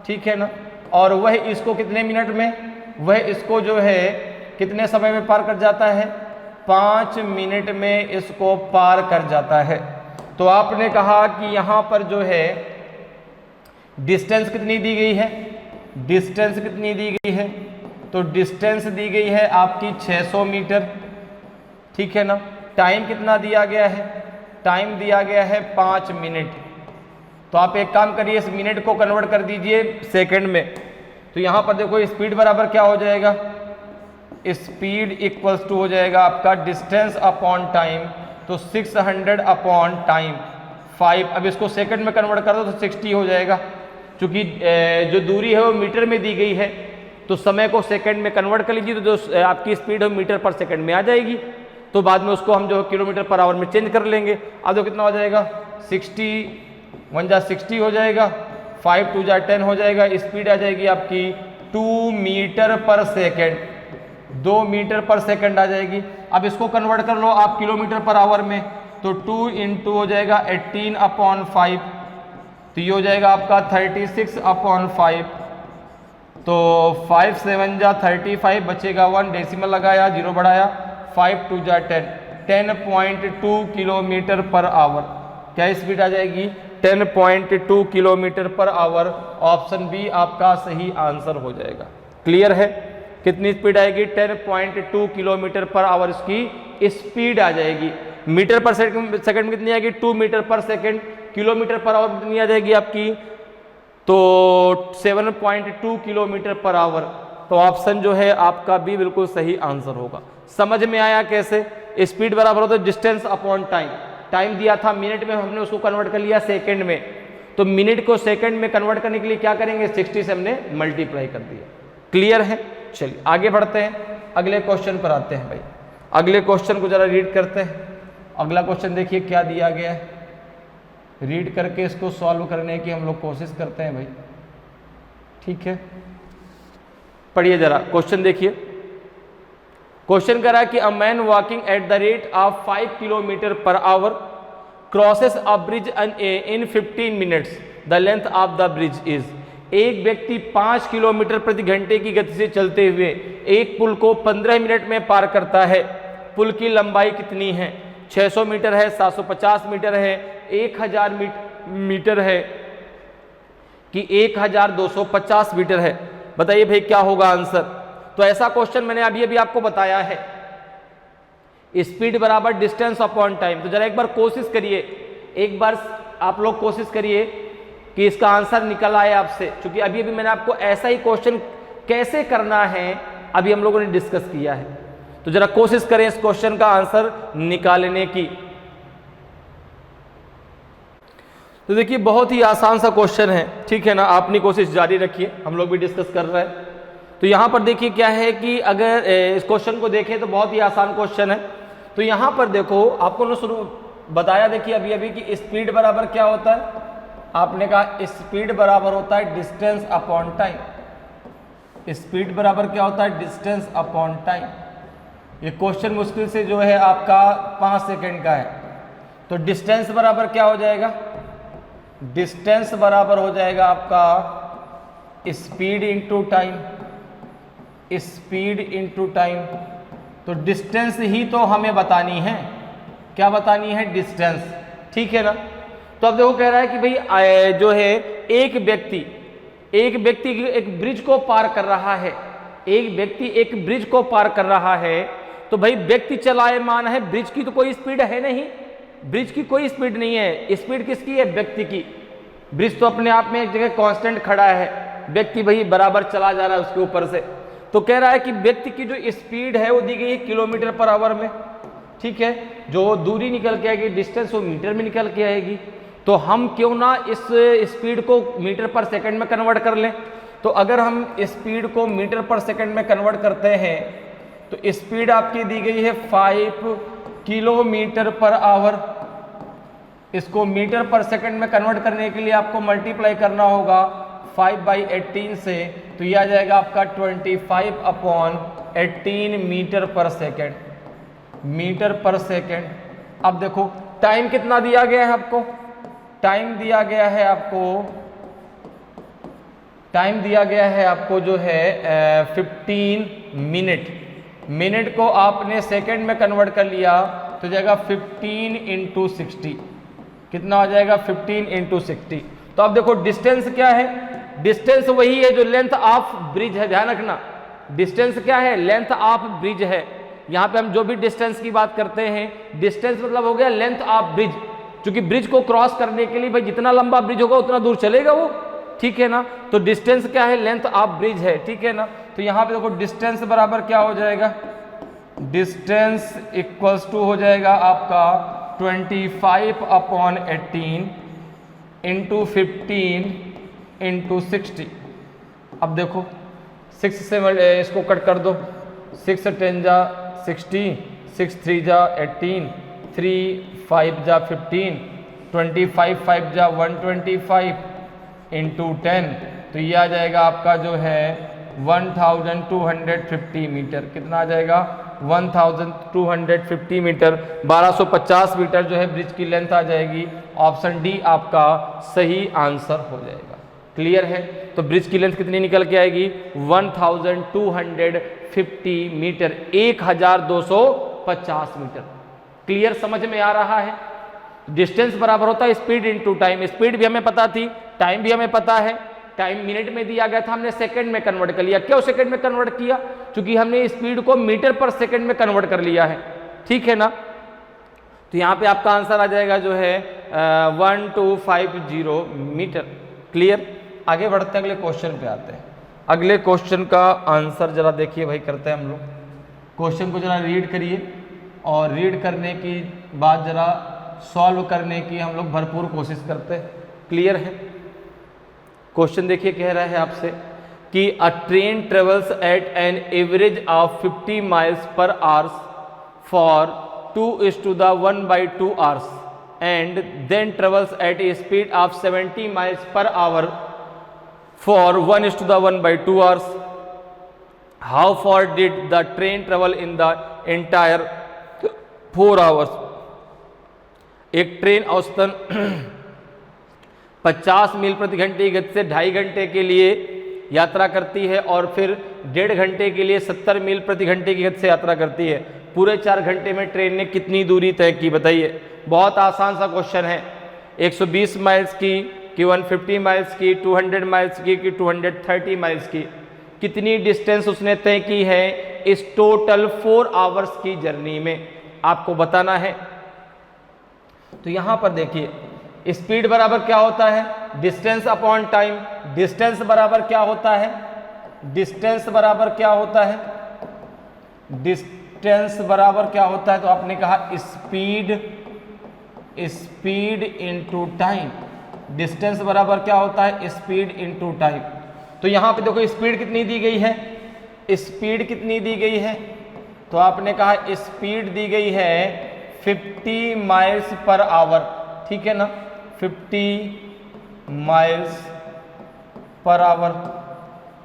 ठीक है ना, और वह इसको कितने मिनट में, वह इसको जो है कितने समय में पार कर जाता है? 5 मिनट में इसको पार कर जाता है। तो आपने कहा कि यहाँ पर जो है डिस्टेंस कितनी दी गई है? डिस्टेंस कितनी दी गई है? तो डिस्टेंस दी गई है आपकी 600 मीटर, ठीक है ना। टाइम कितना दिया गया है? टाइम दिया गया है 5 मिनट। तो आप एक काम करिए, इस मिनट को कन्वर्ट कर दीजिए सेकंड में। तो यहाँ पर देखो स्पीड बराबर क्या हो जाएगा? स्पीड इक्वल्स टू हो जाएगा आपका डिस्टेंस अपॉन टाइम, तो 600 अपॉन टाइम 5। अब इसको सेकंड में कन्वर्ट कर दो तो 60 हो जाएगा। क्योंकि जो दूरी है वो मीटर में दी गई है, तो समय को सेकंड में कन्वर्ट कर लीजिए, तो जो आपकी स्पीड है मीटर पर सेकंड में आ जाएगी। तो बाद में उसको हम जो किलोमीटर पर आवर में चेंज कर लेंगे। अब तो कितना हो जाएगा? 60, 1 जा 60 हो जाएगा, 5 2 जा 10 हो जाएगा। स्पीड आ जाएगी आपकी 2 मीटर पर सेकेंड, 2 मीटर पर सेकंड आ जाएगी। अब इसको कन्वर्ट कर लो आप किलोमीटर पर आवर में, तो 2 × 2 हो जाएगा 18/5, तो ये हो जाएगा आपका 36/5। तो 5 7 जा 35, बचेगा 1, डेसिमल लगाया, 0 बढ़ाया, 5 2 जा 10, 10.2 किलोमीटर पर आवर। क्या स्पीड आ जाएगी? 10.2 kilometre per our. Option B आपका सही आंसर हो जाएगा। क्लियर है? कितनी स्पीड आएगी? 10.2 किलोमीटर पर आवर इसकी स्पीड आ जाएगी। मीटर पर सेकंड में कितनी आएगी? 2 मीटर पर सेकंड। किलोमीटर पर आवर कितनी आ जाएगी आपकी? तो 7.2 किलोमीटर पर आवर। तो ऑप्शन जो है आपका बी बिल्कुल सही आंसर होगा। समझ में आया कैसे? स्पीड बराबर होता है डिस्टेंस अपॉन टाइम। टाइम दिया था मिनट में, हमने उसको कन्वर्ट कर लिया सेकंड में। तो मिनट को सेकंड में कन्वर्ट करने के लिए क्या करेंगे? 60 से हमने मल्टीप्लाई कर दिया। क्लियर है? चलिए आगे बढ़ते हैं, अगले क्वेश्चन पर आते हैं भाई। अगले क्वेश्चन को जरा रीड करते हैं। अगला क्वेश्चन देखिए क्या दिया गया है, रीड करके इसको सॉल्व करने की हम लोग कोशिश करते हैं भाई। ठीक है, पढ़िए जरा क्वेश्चन देखिए। क्वेश्चन करा कि a man walking at the rate of 5 kilometre per our crosses a bridge in 15 minutes. The length of the bridge is. एक व्यक्ति 5 किलोमीटर प्रति घंटे की गति से चलते हुए एक पुल को 15 मिनट में पार करता है। पुल की लंबाई कितनी है? 600 मीटर है, 750 मीटर है, 1000 मीटर है कि 1250 मीटर है? बताइए भाई क्या होगा आंसर। तो ऐसा क्वेश्चन मैंने अभी अभी आपको बताया है, स्पीड बराबर डिस्टेंस अपॉन टाइम। तो जरा एक बार कोशिश करिए, एक बार आप लोग कोशिश करिए कि इसका आंसर निकल आए आपसे, क्योंकि अभी अभी मैंने आपको ऐसा ही क्वेश्चन कैसे करना है अभी हम लोगों ने डिस्कस किया है। तो जरा कोशिश करें इस क्वेश्चन का आंसर निकालने की। तो देखिए बहुत ही आसान सा क्वेश्चन है, ठीक है ना। आप अपनी कोशिश जारी रखिए, हम लोग भी डिस्कस कर रहे हैं। तो यहाँ पर देखिए क्या है कि अगर इस क्वेश्चन को देखें तो बहुत ही आसान क्वेश्चन है। तो यहाँ पर देखो आपको ना शुरू बताया देखिए अभी अभी कि स्पीड बराबर क्या होता है। आपने कहा स्पीड बराबर होता है डिस्टेंस अपॉन टाइम। स्पीड बराबर क्या होता है? Distance upon time. ये क्वेश्चन मुश्किल से जो है आपका 5 सेकेंड का है। तो डिस्टेंस बराबर क्या हो जाएगा? डिस्टेंस बराबर हो जाएगा आपका speed into time. Speed into time. तो डिस्टेंस ही तो हमें बतानी है। क्या बतानी है? डिस्टेंस। ठीक है ना। तो अब देखो कह रहा है कि भाई जो है एक व्यक्ति एक ब्रिज को पार कर रहा है। एक व्यक्ति एक ब्रिज को पार कर रहा है। तो भाई व्यक्ति चलायमान है, ब्रिज की तो कोई स्पीड है नहीं, ब्रिज की कोई स्पीड नहीं है। स्पीड किसकी है? व्यक्ति की। ब्रिज तो अपने आप में एक जगह कांस्टेंट खड़ा है, व्यक्ति भाई बराबर चला जा रहा है उसके ऊपर से। तो कह रहा है कि व्यक्ति की जो स्पीड है वो दी गई है किलोमीटर पर आवर में। ठीक है, जो दूरी निकल के आएगी डिस्टेंस वो मीटर में निकल के आएगी। तो हम क्यों ना इस स्पीड को मीटर पर सेकंड में कन्वर्ट कर लें। तो अगर हम स्पीड को मीटर पर सेकंड में कन्वर्ट करते हैं तो स्पीड आपकी दी गई है 5 किलोमीटर पर आवर। इसको मीटर पर सेकंड में कन्वर्ट करने के लिए आपको मल्टीप्लाई करना होगा 5/18 से। तो यह आ जाएगा आपका 25/18 मीटर पर सेकंड। मीटर पर सेकंड। अब देखो टाइम कितना दिया गया है आपको? टाइम दिया गया है आपको जो है 15 मिनट। मिनट को आपने सेकंड में कन्वर्ट कर लिया तो जाएगा 15 × 60। कितना हो जाएगा? 15 × 60। तो अब देखो डिस्टेंस क्या है? डिस्टेंस वही है जो लेंथ ऑफ ब्रिज है। ध्यान रखना, डिस्टेंस क्या है? लेंथ ऑफ ब्रिज है। यहाँ पे हम जो भी डिस्टेंस की बात करते हैं, डिस्टेंस मतलब हो गया लेंथ ऑफ ब्रिज। क्योंकि ब्रिज को क्रॉस करने के लिए भाई जितना लंबा ब्रिज होगा उतना दूर चलेगा वो। ठीक है ना। तो डिस्टेंस क्या है? लेंथ ऑफ ब्रिज है। ठीक है ना। तो यहाँ पे देखो डिस्टेंस बराबर क्या हो जाएगा? डिस्टेंस इक्वल्स टू हो जाएगा आपका 25/18 × 15 × 60। अब देखो 6 से इसको कट कर दो। 6 × 10 = 60, 6 × 3 = 18, 3 × 5 = 15, 25 × 5 = 125 × 10। तो ये आ जाएगा आपका जो है 1250 मीटर। कितना आ जाएगा? 1250 मीटर। 1250 मीटर जो है ब्रिज की लेंथ आ जाएगी। ऑप्शन डी आपका सही आंसर हो जाएगा। क्लियर है। तो ब्रिज की लेंथ कितनी निकल के आएगी? 1250 मीटर, 1250 मीटर। क्लियर, समझ में आ रहा है? डिस्टेंस बराबर होता है स्पीड इनटू टाइम। स्पीड भी हमें पता थी, टाइम भी हमें पता है। टाइम मिनट में दिया गया था, हमने सेकंड में कन्वर्ट कर लिया। क्यों सेकंड में कन्वर्ट किया? क्योंकि हमने स्पीड को मीटर पर सेकंड में कन्वर्ट कर लिया है, ठीक है ना। तो यहाँ पे आपका आंसर आ जाएगा जो है 1250 मीटर। क्लियर? आगे बढ़ते हैं, अगले क्वेश्चन पे आते हैं। अगले क्वेश्चन का आंसर जरा देखिए भाई, करते हैं हम लोग। क्वेश्चन को जरा रीड करिए और रीड करने की बाद जरा सॉल्व करने की हम लोग भरपूर कोशिश करते हैं। क्लियर है? क्वेश्चन देखिए, कह रहा है आपसे कि अ train travels eight an average of 50 miles per hours for 2:1/2 hours and then travels at a speed of 70 miles per hour for 1:1/2 hours. How far did the train travel in the entire 4 hours? एक train औसतन 50 मील प्रति घंटे की गति से 2.5 घंटे के लिए यात्रा करती है और फिर 1.5 घंटे के लिए 70 मील प्रति घंटे की गति से यात्रा करती है। पूरे 4 घंटे में ट्रेन ने कितनी दूरी तय की? बताइए। बहुत आसान सा क्वेश्चन है। 120 माइल्स की, 150 माइल्स की, 200 माइल्स की, 230 माइल्स की, कितनी डिस्टेंस उसने तय की है इस टोटल 4 आवर्स की जर्नी में, आपको बताना है। तो यहां पर देखिए, स्पीड बराबर क्या होता है? Distance upon time. डिस्टेंस बराबर क्या होता है? डिस्टेंस बराबर क्या होता है? डिस्टेंस बराबर क्या होता है? तो आपने कहा स्पीड इनटू टाइम। डिस्टेंस बराबर क्या होता है? Speed into time. तो यहां पे देखो स्पीड कितनी दी गई है? स्पीड कितनी दी गई है? तो आपने कहा स्पीड दी गई है 50 माइल्स पर आवर, ठीक है ना। 50 माइल्स पर आवर,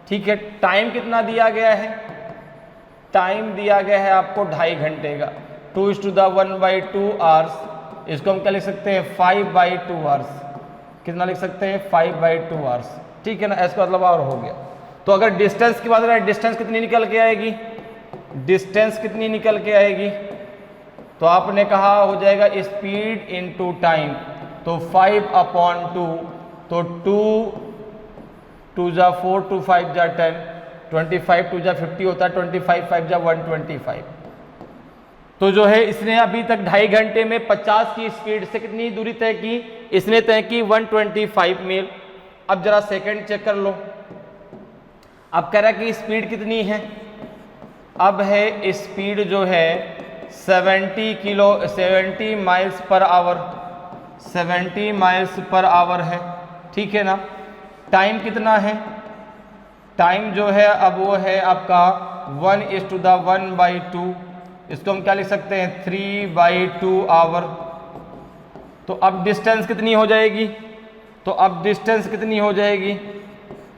ठीक है। टाइम कितना दिया गया है? टाइम दिया गया है आपको 2.5 घंटे का। 2:1/2 आवर्स, इसको हम क्या लिख सकते हैं? 5/2 आवर्स। कितना लिख सकते हैं? 5/2 आवर्स, ठीक है ना। इसका मतलब और हो गया। तो अगर डिस्टेंस की बात करें, डिस्टेंस कितनी निकल के आएगी? डिस्टेंस कितनी निकल के आएगी? तो आपने कहा हो जाएगा स्पीड इनटू टाइम। तो 5/2, तो 2 जा 4, 2 5 जा 10, 25 2 जा 50 होता है, 25 5 जा 125। तो जो है इसने अभी तक 2.5 घंटे में 50 की स्पीड से कितनी दूरी तय की? इसने तय की 125 मील। अब जरा सेकंड चेक कर लो। अब कह रहा है कि स्पीड कितनी है? अब है स्पीड जो है 70 miles per hour, 70 miles per hour है, ठीक है ना। टाइम कितना है? टाइम जो है अब वो है आपका 1:1/2। इसको हम क्या लिख सकते हैं? 3/2 आवर। तो अब डिस्टेंस कितनी हो जाएगी? तो अब डिस्टेंस कितनी हो जाएगी?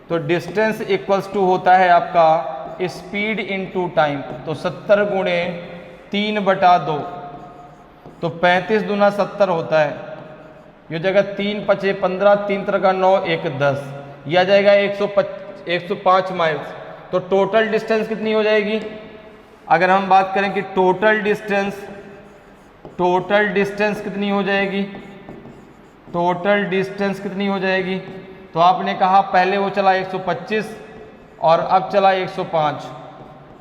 तो डिस्टेंस इक्वल्स टू होता है आपका स्पीड इनटू टाइम। तो 70 गुणे 3/2, तो 35 दूना 70 होता है। ये जगह 3 5 15, 3 3 का 9, 1 10, यह आ जाएगा 105 माइल्स। तो टोटल डिस्टेंस कितनी हो जाएगी? अगर हम बात करें कि टोटल डिस्टेंस कितनी हो जाएगी? टोटल डिस्टेंस कितनी हो जाएगी? तो आपने कहा पहले वो चला 125 और अब चला 105,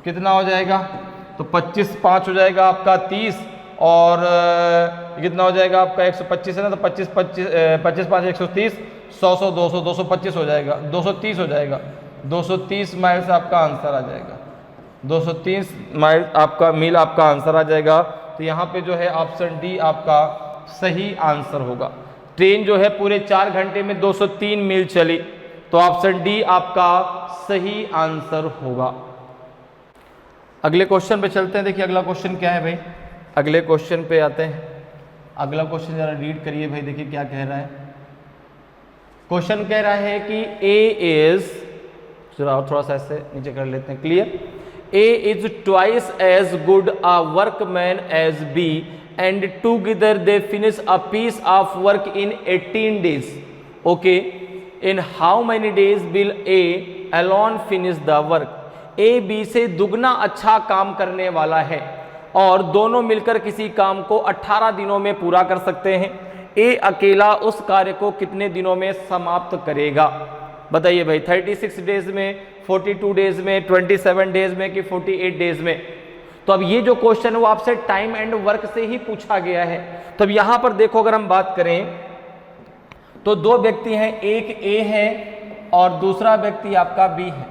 कितना हो जाएगा? तो 25 5 हो जाएगा आपका 30, और कितना हो जाएगा आपका 125 है ना, तो 25 5 130, 100 200 225 हो जाएगा, 230 हो जाएगा। 230 माइल्स आपका आंसर आ जाएगा। 230 माइल आपका मील आपका आंसर आ जाएगा। तो यहाँ पे जो है ऑप्शन डी आपका सही आंसर होगा। ट्रेन जो है पूरे 4 घंटे में 203 मील चली, तो ऑप्शन डी आपका सही आंसर होगा। अगले क्वेश्चन पे चलते हैं। देखिए अगला क्वेश्चन क्या है भाई, अगले क्वेश्चन पे आते हैं। अगला क्वेश्चन जरा रीड करिए भाई, देखिए क्या कह रहा है। क्वेश्चन कह रहा है कि ए इज, जरा थोड़ा सा ऐसे नीचे कर लेते हैं, clear. A is twice as good a workman as B and together they finish a piece of work in 18 days. Okay, in how many days will A alone finish the work? A B से दुगना अच्छा काम करने वाला है और दोनों मिलकर किसी काम को 18 दिनों में पूरा कर सकते हैं। ए अकेला उस कार्य को कितने दिनों में समाप्त करेगा? बताइए भाई, 36 डेज में, 42 डेज में, 27 डेज में कि 48 डेज में? तो अब ये जो क्वेश्चन है वो आपसे टाइम एंड वर्क से ही पूछा गया है। तो अब यहां पर देखो, अगर हम बात करें तो दो व्यक्ति हैं, एक ए है और दूसरा व्यक्ति आपका बी है,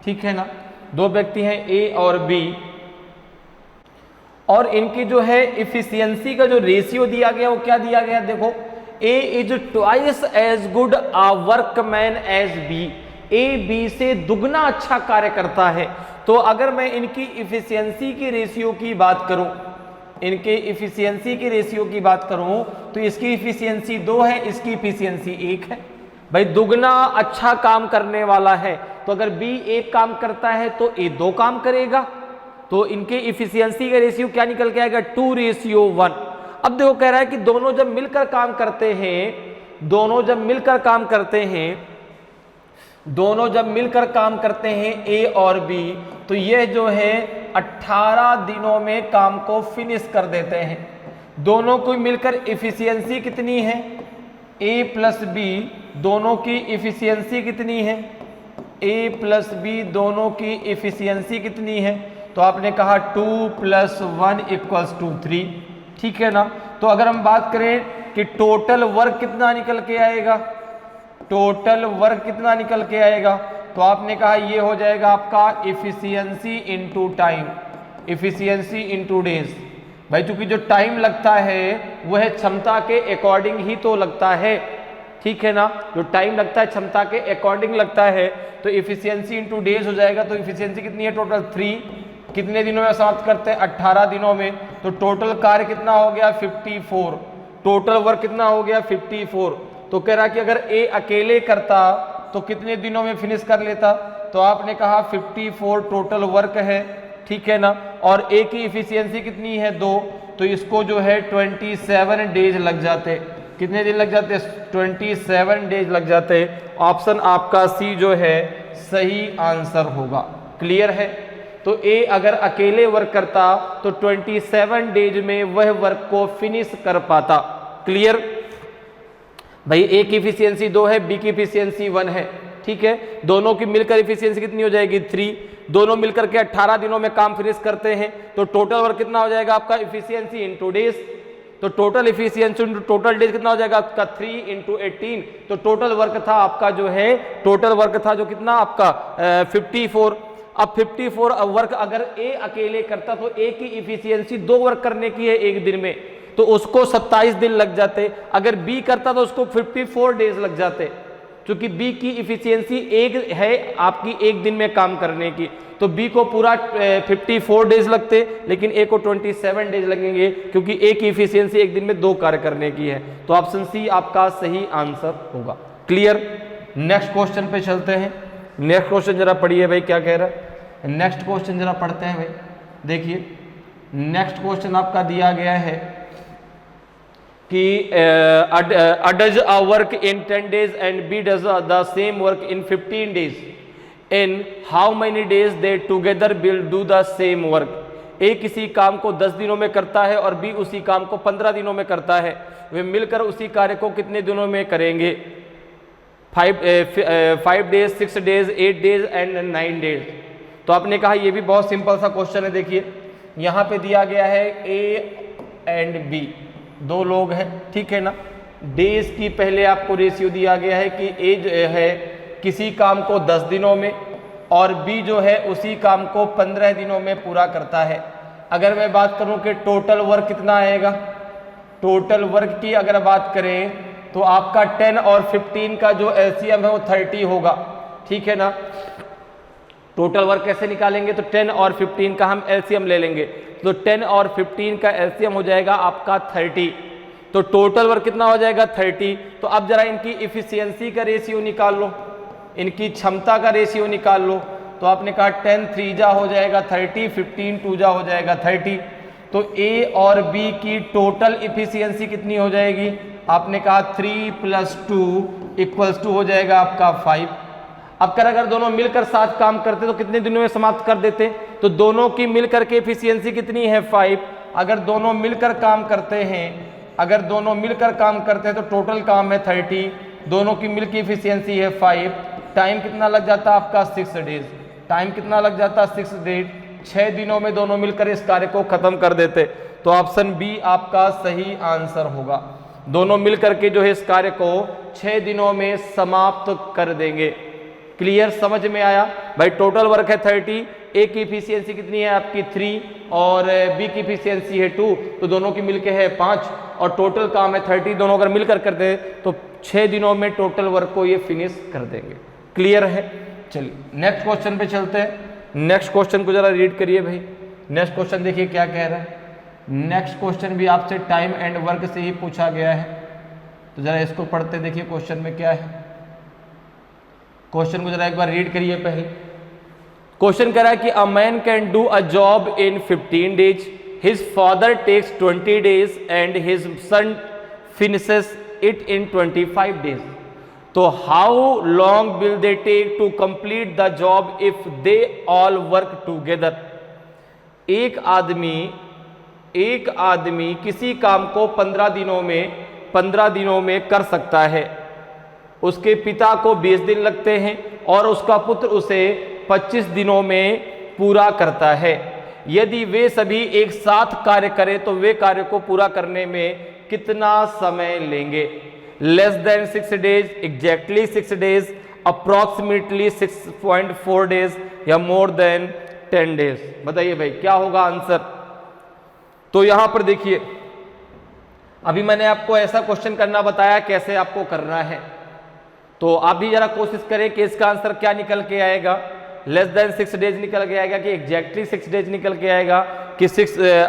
ठीक है ना। दो व्यक्ति हैं ए और बी, और इनकी जो है इफिशियंसी का जो रेशियो दिया गया वो क्या दिया गया? देखो, A is twice as good a workman as B. A B से दुगना अच्छा कार्य करता है। तो अगर मैं इनकी इफिशियंसी की रेशियो की बात करूं, इनके इफिशियंसी की रेशियो की बात करूं, तो इसकी इफिशियंसी 2 है, इसकी इफिशियंसी 1 है। भाई दुगना अच्छा काम करने वाला है, तो अगर बी 1 काम करता है तो ए 2 काम करेगा। तो इनके इफिशियंसी का रेशियो क्या निकल के आएगा? 2:1। अब देखो, कह रहा है कि दोनों जब मिलकर काम करते हैं, दोनों जब मिलकर काम करते हैं ए और बी, तो ये जो है 18 दिनों में काम को फिनिश कर देते हैं। दोनों को मिलकर इफिशियंसी कितनी है? ए प्लस बी दोनों की इफिशियंसी कितनी है? ए प्लस बी दोनों की इफिशियंसी कितनी है? तो आपने कहा 2 + 1 = 3, ठीक है ना। तो अगर हम बात करें कि टोटल वर्क कितना निकल के आएगा, टोटल वर्क कितना निकल के आएगा, तो आपने कहा ये हो जाएगा आपका efficiency into time, efficiency into days. भाई चूंकि जो टाइम लगता है वह क्षमता के अकॉर्डिंग ही तो लगता है, ठीक है ना। जो टाइम लगता है क्षमता के अकॉर्डिंग लगता है, तो इफिशियंसी इनटू डेज हो जाएगा। तो इफिशियंसी कितनी है? टोटल 3। कितने दिनों में समाप्त करते हैं? 18 दिनों में। तो टोटल कार्य कितना हो गया? 54। टोटल वर्क कितना हो गया? 54। तो कह रहा कि अगर ए अकेले करता तो कितने दिनों में फिनिश कर लेता? तो आपने कहा 54 टोटल वर्क है, ठीक है ना। और ए की इफिशियंसी कितनी है? 2। तो इसको जो है 27 डेज लग जाते। कितने दिन लग जाते? 27 डेज लग जाते। ऑप्शन आपका सी जो है सही आंसर होगा। क्लियर है? तो ए अगर अकेले वर्क करता तो 27 डेज में वह वर्क को फिनिश कर पाता। क्लियर? भाई ए की इफिशियंसी 2 है, बी की इफिशियंसी 1 है, ठीक है। दोनों की मिलकर इफिशियंसी कितनी हो जाएगी? 3। दोनों मिलकर के 18 दिनों में काम फिनिश करते हैं, तो टोटल वर्क कितना हो जाएगा आपका? Efficiency into days. तो total efficiency into total days कितना हो जाएगा आपका? 3 × 18। तो टोटल वर्क था आपका जो है, टोटल वर्क था जो कितना आपका 54। अब 54 वर्क अगर ए अकेले करता तो ए की इफिशियंसी 2 वर्क करने की है एक दिन में, तो उसको 27 दिन लग जाते। अगर बी करता तो उसको 54 डेज लग जाते, क्योंकि बी की इफिशियंसी 1 है आपकी एक दिन में काम करने की। तो बी को पूरा 54 डेज लगते, लेकिन ए को 27 डेज लगेंगे, क्योंकि ए की इफिशियंसी एक दिन में 2 कार्य करने की है। तो ऑप्शन सी आपका सही आंसर होगा। क्लियर? नेक्स्ट क्वेश्चन पे चलते हैं। नेक्स्ट क्वेश्चन जरा पढ़िए भाई, क्या कह रहा है। नेक्स्ट क्वेश्चन जरा पढ़ते हैं भाई। देखिए नेक्स्ट क्वेश्चन आपका दिया गया है कि A does a work in 10 days and B does the same work in 15 days. In how many days they together will do the same work? A किसी काम को 10 दिनों में करता है और B उसी काम को 15 दिनों में करता है। वे मिलकर उसी कार्य को कितने दिनों में करेंगे? 5 days, 6 days, 8 days and 9 days। तो आपने कहा ये भी बहुत सिंपल सा क्वेश्चन है। देखिए यहाँ पे दिया गया है A एंड B, 2 लोग हैं, ठीक है ना। डेज की पहले आपको रेशियो दिया गया है कि ए जो है किसी काम को 10 दिनों में और बी जो है उसी काम को 15 दिनों में पूरा करता है। अगर मैं बात करूं कि टोटल वर्क कितना आएगा, टोटल वर्क की अगर बात करें तो आपका 10 और 15 का जो एलसीएम है वो 30 होगा, ठीक है ना। टोटल वर्क कैसे निकालेंगे? तो 10 और 15 का हम एलसीएम ले लेंगे, तो 10 और 15 का एलसीएम हो जाएगा आपका 30। तो टोटल वर्क कितना हो जाएगा? 30। तो अब जरा इनकी इफिशियंसी का रेशियो निकाल लो, इनकी क्षमता का रेशियो निकाल लो। तो आपने कहा 10 3 जा हो जाएगा 30, 15 2 जा हो जाएगा 30। तो ए और बी की टोटल इफिशियंसी कितनी हो जाएगी? आपने कहा 3 + 2 = हो जाएगा आपका 5। अब कर अगर दोनों मिलकर साथ काम करते तो कितने दिनों में समाप्त कर देते? तो दोनों की मिलकर के इफिशियंसी कितनी है? 5। अगर दोनों मिलकर काम करते हैं अगर दोनों मिलकर काम करते हैं तो टोटल काम है 30, दोनों की मिल की इफिशियंसी है 5, टाइम कितना लग जाता है आपका 6 डेज, टाइम कितना लग जाता है 6 डेज, 6 दिनों में दोनों मिलकर इस कार्य को खत्म कर देते। तो ऑप्शन बी आपका सही आंसर होगा। दोनों मिलकर के जो है इस कार्य को 6 दिनों में समाप्त कर देंगे। क्लियर, समझ में आया भाई? टोटल वर्क है 30, ए की इफिशियंसी कितनी है आपकी 3 और बी की इफिशियंसी है 2, तो दोनों की मिलके है 5 और टोटल काम है 30, दोनों अगर मिलकर करते हैं तो 6 दिनों में टोटल वर्क को ये फिनिश कर देंगे। क्लियर है? चलिए नेक्स्ट क्वेश्चन पे चलते हैं। नेक्स्ट क्वेश्चन को जरा रीड करिए भाई। नेक्स्ट क्वेश्चन देखिए क्या कह रहा है। नेक्स्ट क्वेश्चन भी आपसे टाइम एंड वर्क से ही पूछा गया है, तो जरा इसको पढ़ते देखिए क्वेश्चन में क्या है। क्वेश्चन को जरा एक बार रीड करिए पहले। क्वेश्चन कह रहा है कि a man can do a job in 15 days, his father takes 20 days and his son finishes it in 25 days. तो how long will they take to complete the job if they all work together. एक आदमी किसी काम को 15 दिनों में कर सकता है। उसके पिता को 20 दिन लगते हैं और उसका पुत्र उसे 25 दिनों में पूरा करता है। यदि वे सभी एक साथ कार्य करें तो वे कार्य को पूरा करने में कितना समय लेंगे? Less than 6 days, exactly 6 days, approximately 6.4 days या मोर देन 10 डेज। बताइए भाई क्या होगा आंसर? तो यहां पर देखिए, अभी मैंने आपको ऐसा क्वेश्चन करना बताया कैसे आपको करना है, तो आप भी जरा कोशिश करें कि इसका आंसर क्या निकल के आएगा। लेस देन 6 डेज निकल के आएगा कि एग्जैक्टली 6 डेज निकल के आएगा कि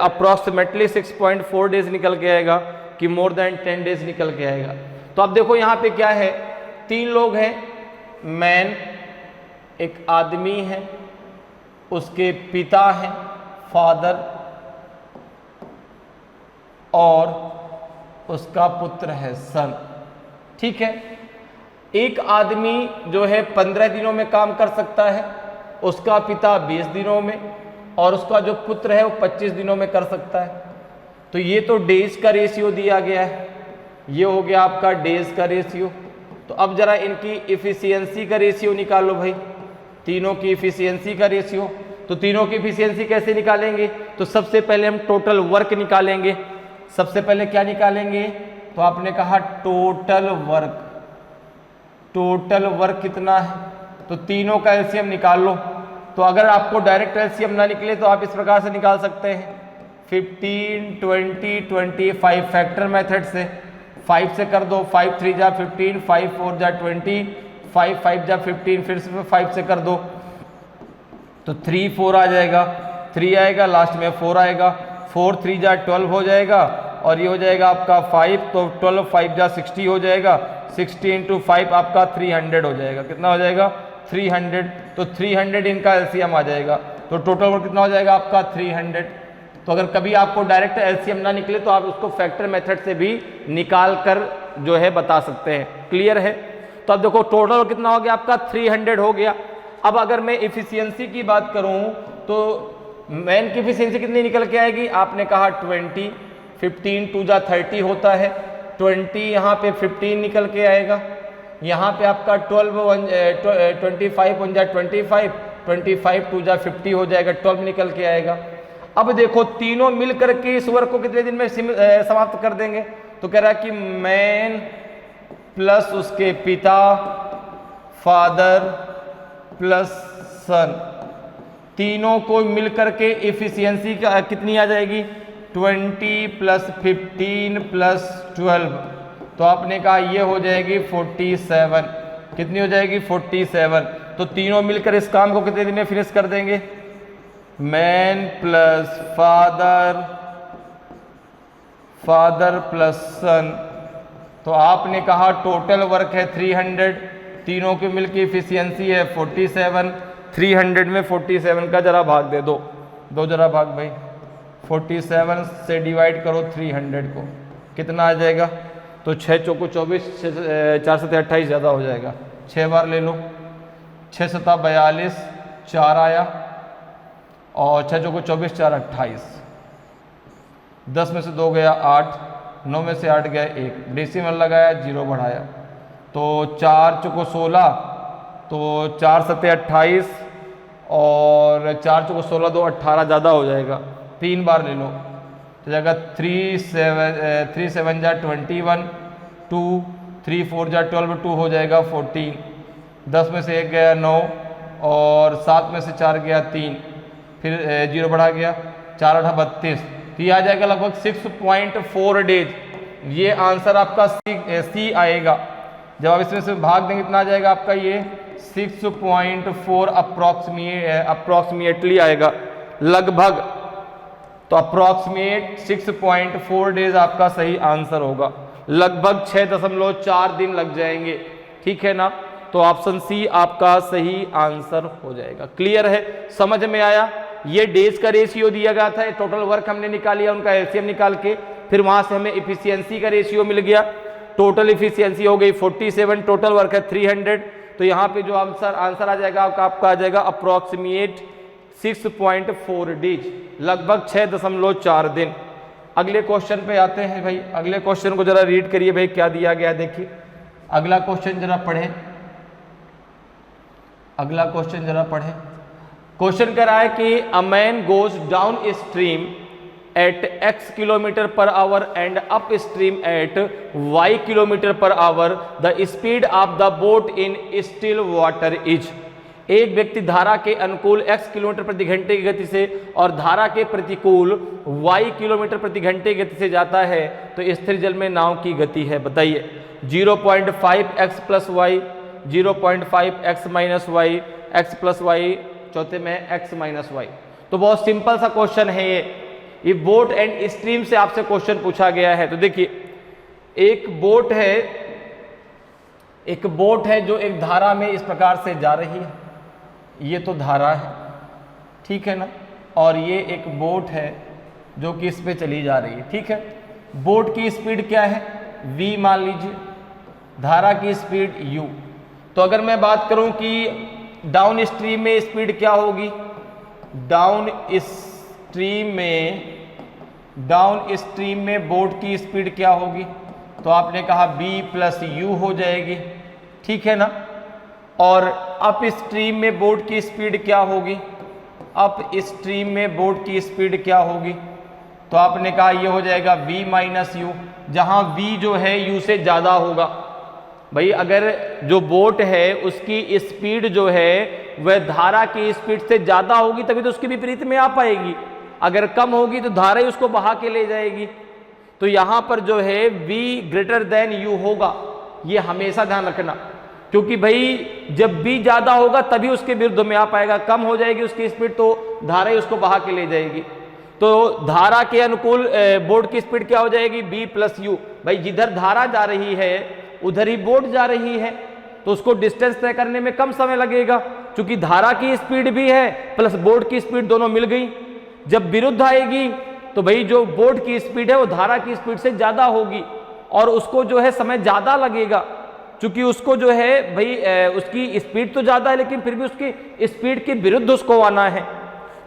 अप्रॉक्सीमेटली 6.4 डेज निकल के आएगा कि मोर देन 10 डेज निकल के आएगा। तो अब देखो यहाँ पे क्या है, 3 लोग हैं, मैन एक आदमी है, उसके पिता हैं फादर, और उसका पुत्र है सन। ठीक है, एक आदमी जो है 15 दिनों में काम कर सकता है, उसका पिता 20 दिनों में, और उसका जो पुत्र है वो 25 दिनों में कर सकता है। तो ये तो डेज का रेशियो दिया गया है, ये हो गया आपका डेज का रेशियो। तो अब जरा इनकी इफिशियंसी का रेशियो निकालो भाई, तीनों की इफिशियंसी का रेशियो। तो तीनों की इफिशियंसी कैसे निकालेंगे? तो सबसे पहले हम टोटल वर्क निकालेंगे। सबसे पहले क्या निकालेंगे? तो आपने कहा टोटल वर्क। टोटल वर्क कितना है? तो तीनों का एलसीएम निकाल लो। तो अगर आपको डायरेक्ट एलसीएम ना निकले तो आप इस प्रकार से निकाल सकते हैं, 15, 20, 25 फैक्टर मेथड से। 5 से कर दो, 5 3 जा 15, 5 4 जा 20, 5 5 जा 15, फिर से 5 से कर दो तो 3 4 आ जाएगा, 3 आएगा, लास्ट में 4 आएगा, 4 3 जा 12 हो जाएगा, और ये हो जाएगा आपका 5, तो 12 5 जा 60 हो जाएगा, 60 इंटू 5 आपका 300 हो जाएगा। कितना हो जाएगा? 300। तो 300 इनका एलसीएम आ जाएगा। तो टोटल वर्क कितना हो जाएगा आपका? 300। तो अगर कभी आपको डायरेक्ट एलसीएम ना निकले तो आप उसको फैक्टर मेथड से भी निकाल कर जो है बता सकते हैं। क्लियर है? तो अब देखो टोटल कितना हो गया आपका? 300 हो गया। अब अगर मैं इफिशियंसी की बात करूं तो मैन की इफिशियंसी कितनी निकल के आएगी? आपने कहा 20, 15 2 जा 30 होता है, 20 यहाँ पे 15 निकल के आएगा, यहाँ पे आपका 25 1 जा 25, 25 2 जा 50 हो जाएगा, 12 निकल के आएगा। अब देखो तीनों मिल करके इस वर्क को कितने दिन में समाप्त कर देंगे? तो कह रहा है कि मैन प्लस उसके पिता फादर प्लस सन, तीनों को मिलकर के इफिशियंसी कितनी आ जाएगी? 20 प्लस 15 प्लस 12। तो आपने कहा ये हो जाएगी 47। कितनी हो जाएगी? 47। तो तीनों मिलकर इस काम को कितने दिन में फिनिश कर देंगे? मैन प्लस फादर प्लस सन। तो आपने कहा टोटल वर्क है 300, तीनों की मिलकर इफिशियंसी है 47। 300 में 47 का जरा भाग दे दो, जरा भाग भाई। 47 से डिवाइड करो 300 को, कितना आ जाएगा? तो 6 चौको 24, 4 7 28 ज़्यादा हो जाएगा, 6 बार ले लो, 6 7 42, 4 आया, और 6 चौको 24, 4 28, 10 में से 2 गया 8, 9 में से 8 गया 1, डेसिमल लगाया 0 बढ़ाया, तो 4 चौको 16, तो 4 सत्ते 28 और 4 चौको 16 2 18 ज़्यादा हो जाएगा, 3 बार ले लो तो जाएगा 3 7 जा 21, 2 3 4 जा 12, 2 हो जाएगा 14, 10 में से 1 गया 9 और 7 में से 4 गया 3, फिर 0 बढ़ा गया, 4 8 32, तो ये आ जाएगा लगभग 6.4 डेज। ये आंसर आपका सी आएगा। जब आप इसमें से भाग देंगे इतना आ जाएगा आपका ये 6.4 अप्रॉक्सीमेटली आएगा लगभग, तो अप्रॉक्सीमेट 6.4 डेज आपका सही आंसर होगा। लगभग 6.4 दिन लग जाएंगे, ठीक है ना। तो ऑप्शन सी आपका सही आंसर हो जाएगा। क्लियर है, समझ में आया। ये डेज का रेशियो दिया गया था, टोटल वर्क हमने निकाल लिया, उनका एलसीएम निकाल के, फिर वहां से हमें इफिशियंसी का रेशियो मिल गया। टोटल इफिशियंसी हो गई 47, टोटल वर्क है 300, तो यहाँ पे जो आंसर आ जाएगा आपका आ जाएगा अप्रोक्सीमेट 6.4 डेज, लगभग 6.4 दिन। अगले क्वेश्चन पे आते हैं भाई। अगले क्वेश्चन को जरा रीड करिए भाई, क्या दिया गया देखिए। अगला क्वेश्चन जरा पढ़े, अगला क्वेश्चन जरा पढ़े। क्वेश्चन कह रहा है कि a man goes down stream at x kilometer per hour and up stream at y kilometer per hour, the speed of the boat in still water is. एक व्यक्ति धारा के अनुकूल x किलोमीटर प्रति घंटे की गति से और धारा के प्रतिकूल y किलोमीटर प्रति घंटे की गति से जाता है, तो स्थिर जल में नाव की गति है, बताइए। 0.5x plus y, 0.5x minus y, x plus y, चौथे में x माइनस वाई। तो बहुत सिंपल सा क्वेश्चन है ये बोट एंड स्ट्रीम से आपसे क्वेश्चन पूछा गया है। तो देखिए, एक बोट है जो एक धारा में इस प्रकार से जा रही है, ये तो धारा है, ठीक है ना, और ये एक बोट है जो कि इस पे चली जा रही है, ठीक है। बोट की स्पीड क्या है, v मान लीजिए, धारा की स्पीड u। तो अगर मैं बात करूं कि डाउन स्ट्रीम में स्पीड क्या होगी, डाउन स्ट्रीम में बोट की स्पीड क्या होगी, तो आपने कहा b प्लस यू हो जाएगी, ठीक है ना। और अप स्ट्रीम में बोट की स्पीड क्या होगी, अप स्ट्रीम में बोट की स्पीड क्या होगी, तो आपने कहा ये हो जाएगा v माइनस यू, जहां v जो है u से ज़्यादा होगा। भाई अगर जो बोट है उसकी स्पीड जो है वह धारा की स्पीड से ज़्यादा होगी तभी तो उसके विपरीत में आ पाएगी, अगर कम होगी तो धारा ही उसको बहा के ले जाएगी। तो यहाँ पर जो है v ग्रेटर देन u होगा, ये हमेशा ध्यान रखना, क्योंकि भाई जब v ज़्यादा होगा तभी उसके विरुद्ध में आ पाएगा, कम हो जाएगी उसकी स्पीड तो धारा ही उसको बहा के ले जाएगी। तो धारा के अनुकूल बोट की स्पीड क्या हो जाएगी, b प्लस यू। भाई जिधर धारा जा रही है उधर ही बोट जा रही है, तो उसको डिस्टेंस तय करने में कम समय लगेगा, क्योंकि धारा की स्पीड भी है प्लस बोट की स्पीड दोनों मिल गई। जब विरुद्ध आएगी तो भाई जो बोट की स्पीड है वो धारा की स्पीड से ज़्यादा होगी और उसको जो है समय ज़्यादा लगेगा, क्योंकि उसको जो है भाई उसकी स्पीड तो ज़्यादा है लेकिन फिर भी उसकी स्पीड के विरुद्ध उसको आना है।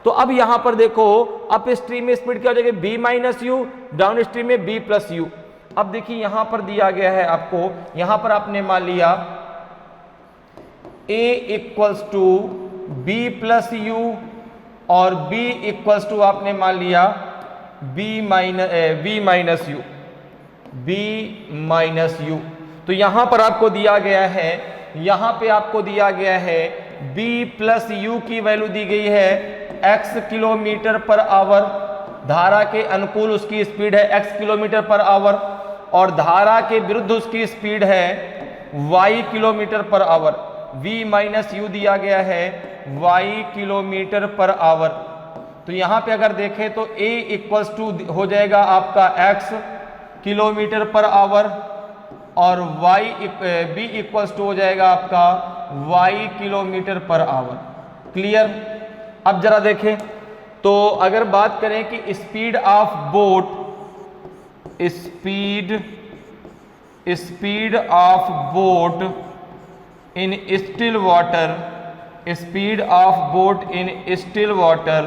तो अब यहाँ पर देखो, अप स्ट्रीम में स्पीड क्या हो जाएगी, b minus you, down stream में b प्लस यू। अब देखिए यहाँ पर दिया गया है आपको, यहाँ पर आपने मान लिया a equals to b plus u और b इक्वल्स टू आपने मान लिया b माइनस यू। तो यहाँ पर आपको दिया गया है, यहाँ पे आपको दिया गया है b प्लस यू की वैल्यू दी गई है x किलोमीटर पर आवर, धारा के अनुकूल उसकी स्पीड है x किलोमीटर पर आवर और धारा के विरुद्ध उसकी स्पीड है y kilometer per our. v minus you दिया गया है y किलोमीटर पर आवर। तो यहाँ पे अगर देखें तो a इक्वल्स टू हो जाएगा आपका x किलोमीटर पर आवर और b इक्वल्स टू हो जाएगा आपका y kilometer per our. Clear. अब जरा देखें तो अगर बात करें कि speed of boat, speed of boat in still water, speed of boat in still water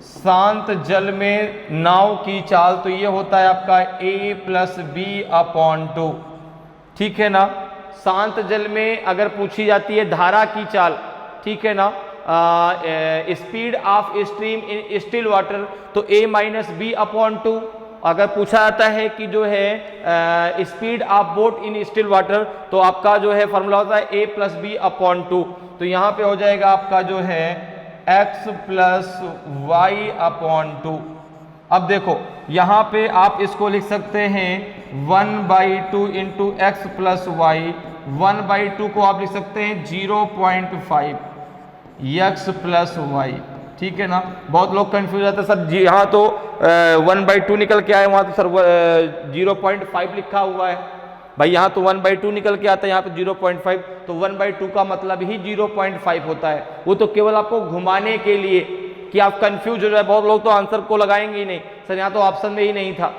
शांत जल में नाव की चाल, तो ये होता है आपका a plus b upon two, ठीक है ना। शांत जल में अगर पूछी जाती है धारा की चाल, ठीक है ना, speed of stream in still water, तो a minus b upon two. अगर पूछा जाता है कि जो है speed of boat in still water, तो आपका जो है फॉर्मूला होता है a plus b upon two. तो यहाँ पे हो जाएगा आपका जो है x plus y upon two. अब देखो यहाँ पे आप इसको लिख सकते हैं 1/2 इंटू एक्स प्लस वाई, 1/2 को आप लिख सकते हैं 0.5 x प्लस वाई, ठीक है ना। बहुत लोग कंफ्यूज रहते हैं सर जी, यहाँ तो 1/2 निकल के आए, वहाँ तो सर 0.5 लिखा हुआ है। भाई यहाँ तो 1/2 निकल के आता है, यहाँ पे 0.5, तो 1/2 का मतलब ही 0.5 होता है। वो तो केवल आपको घुमाने के लिए कि आप कंफ्यूज हो जाए। बहुत लोग तो आंसर को लगाएंगे ही नहीं, सर यहाँ तो ऑप्शन में ही नहीं था।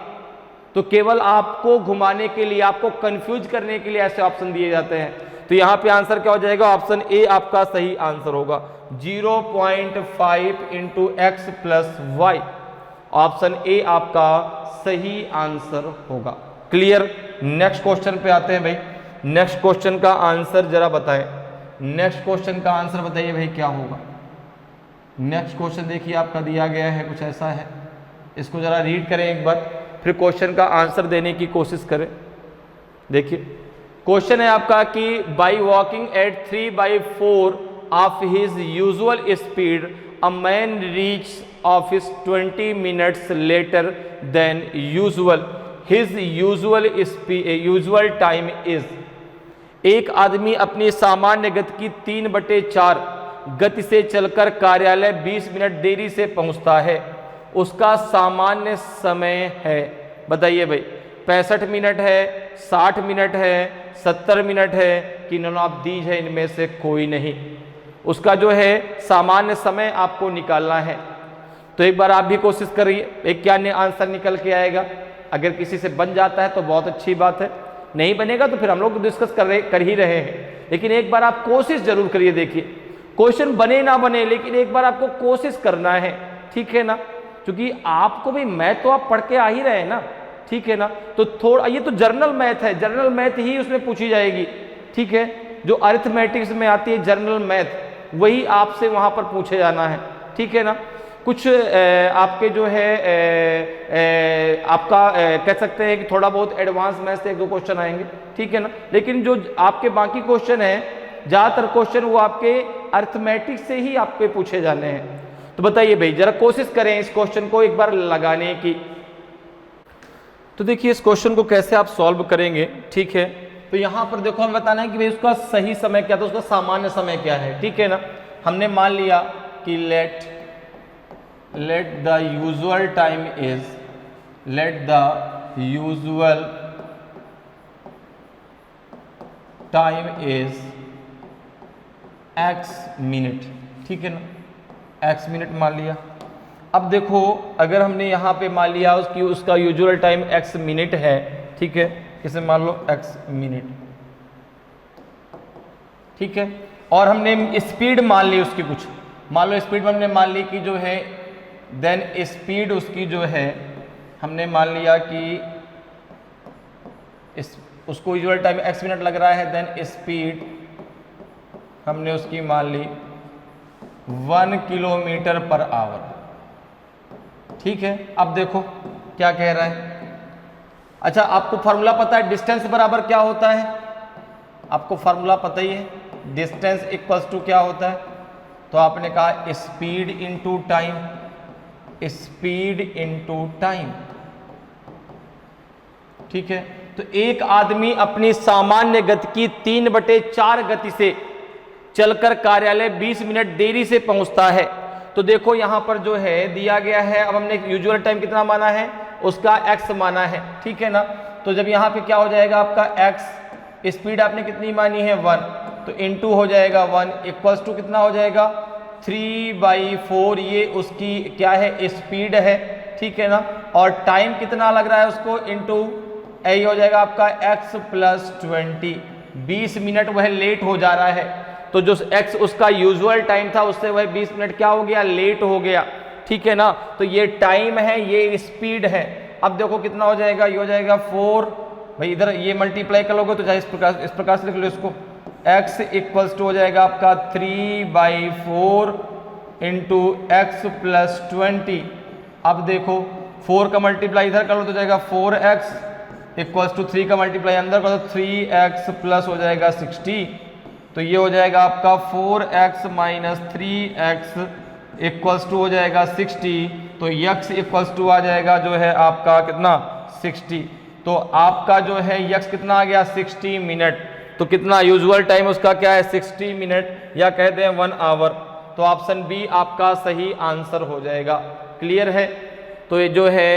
तो केवल आपको घुमाने के लिए, आपको कंफ्यूज करने के लिए ऐसे ऑप्शन दिए जाते हैं। तो यहाँ पे आंसर क्या हो जाएगा, ऑप्शन ए आपका सही आंसर होगा, 0.5 into x plus y. Option A आपका सही आंसर होगा। क्लियर। नेक्स्ट क्वेश्चन पे आते हैं भाई। नेक्स्ट क्वेश्चन का आंसर जरा बताएं। नेक्स्ट क्वेश्चन का आंसर बताइए भाई क्या होगा। नेक्स्ट क्वेश्चन देखिए आपका दिया गया है, कुछ ऐसा है। इसको जरा रीड करें एक बार, फिर क्वेश्चन का आंसर देने की कोशिश करें। देखिए क्वेश्चन है आपका कि by walking at 3/4 of his usual speed a man reach office 20 minutes later than usual, his usual time is. एक आदमी अपनी सामान्य गति की 3/4 गति से चलकर कार्यालय 20 मिनट देरी से पहुंचता है, उसका सामान्य समय है। बताइए भाई 65 मिनट है, 60 मिनट है, 70 मिनट है कि नॉन ऑफ दीज है, इनमें से कोई नहीं। उसका जो है सामान्य समय आपको निकालना है। तो एक बार आप भी कोशिश करिए, एक क्या आंसर निकल के आएगा। अगर किसी से बन जाता है तो बहुत अच्छी बात है, नहीं बनेगा तो फिर हम लोग डिस्कस कर ही रहे हैं। लेकिन एक बार आप कोशिश जरूर करिए। देखिए क्वेश्चन बने ना बने, लेकिन एक बार आपको कोशिश करना है, ठीक है ना। क्योंकि आपको भी मैथ तो आप पढ़ के आ ही रहे हैं ना, ठीक है ना। तो थोड़ा ये तो जर्नल मैथ है, जर्नल मैथ ही उसमें पूछी जाएगी, ठीक है। जो अरिथमेटिक्स में आती है जर्नल मैथ, वही आपसे वहां पर पूछे जाना है, ठीक है ना। कुछ आपके जो है आपका कह सकते हैं कि थोड़ा बहुत एडवांस मैथ से 1-2 क्वेश्चन आएंगे, ठीक है ना। लेकिन जो आपके बाकी क्वेश्चन है, ज्यादातर क्वेश्चन वो आपके अरिथमेटिक्स से ही आपके पूछे जाने हैं। तो बताइए भाई जरा कोशिश करें इस क्वेश्चन को एक बार लगाने की। तो देखिए इस क्वेश्चन को कैसे आप सॉल्व करेंगे, ठीक है। तो यहां पर देखो हमें बताना है कि भाई उसका सही समय क्या था, उसका सामान्य समय क्या है, ठीक है ना। हमने मान लिया कि let the usual time is, let the usual time is x minute, ठीक है ना, x मिनट मान लिया। अब देखो अगर हमने यहाँ पे मान लिया उसका यूजुअल टाइम x मिनट है, ठीक है, इसे मान लो x मिनट, ठीक है। और हमने स्पीड मान ली उसकी, कुछ मान लो स्पीड में हमने मान ली कि जो है देन स्पीड उसकी जो है हमने मान लिया कि उसको यूजुअल टाइम x मिनट लग रहा है, देन स्पीड हमने उसकी मान ली 1 किलोमीटर पर आवर, ठीक है। अब देखो क्या कह रहा है। अच्छा आपको फार्मूला पता है डिस्टेंस बराबर क्या होता है, आपको फार्मूला पता ही है, डिस्टेंस इक्वल्स टू क्या होता है। तो आपने कहा speed into time, speed into time, ठीक है। तो एक आदमी अपनी सामान्य गति की 3/4 गति से चलकर कार्यालय 20 मिनट देरी से पहुंचता है। तो देखो यहां पर जो है दिया गया है, अब हमने यूजुअल टाइम कितना माना है, उसका x माना है, ठीक है ना। तो जब यहां पे क्या हो जाएगा आपका x, स्पीड आपने कितनी मानी है 1, तो इनटू हो जाएगा 1 इक्वल्स टू कितना हो जाएगा 3/4, ये उसकी क्या है स्पीड है, ठीक है ना। और टाइम कितना लग रहा है उसको, इनटू यही हो जाएगा आपका x प्लस 20, 20 मिनट वह लेट हो जा रहा है। तो जो x उसका यूजुअल टाइम था उससे वह 20 मिनट क्या हो गया, लेट हो गया, ठीक है ना। तो ये टाइम है, ये स्पीड है। अब देखो कितना हो जाएगा, ये हो जाएगा 4, भाई इधर ये मल्टीप्लाई कर लोगे तो चाहे इस प्रकार से लिख लो इसको, x इक्वल्स टू हो जाएगा आपका 3/4 इंटू एक्स प्लस 20। अब देखो 4 का मल्टीप्लाई इधर कर लो तो जाएगा 4x इक्वल्स टू 3 का मल्टीप्लाई अंदर कर दो 3x प्लस हो जाएगा 60। तो ये हो जाएगा आपका 4x minus 3x equals to हो जाएगा 60। तो x इक्वल्स टू आ जाएगा जो है आपका कितना 60। तो आपका जो है x कितना आ गया 60 मिनट। तो कितना यूजुअल टाइम उसका क्या है 60 मिनट या कहते हैं 1 आवर। तो ऑप्शन बी आपका सही आंसर हो जाएगा। क्लियर है। तो ये जो है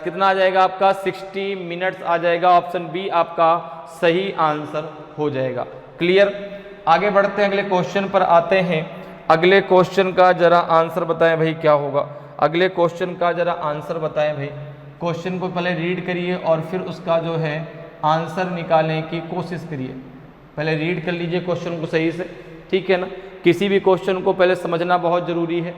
कितना आ जाएगा आपका 60 मिनट्स आ जाएगा। ऑप्शन बी आपका सही आंसर हो जाएगा। क्लियर। आगे बढ़ते हैं, अगले क्वेश्चन पर आते हैं। अगले क्वेश्चन का जरा आंसर बताएं भाई क्या होगा। अगले क्वेश्चन का जरा आंसर बताएं भाई। क्वेश्चन को पहले रीड करिए और फिर उसका जो है आंसर निकालने की कोशिश करिए। पहले रीड कर लीजिए क्वेश्चन को सही से, ठीक है ना। किसी भी क्वेश्चन को पहले समझना बहुत ज़रूरी है।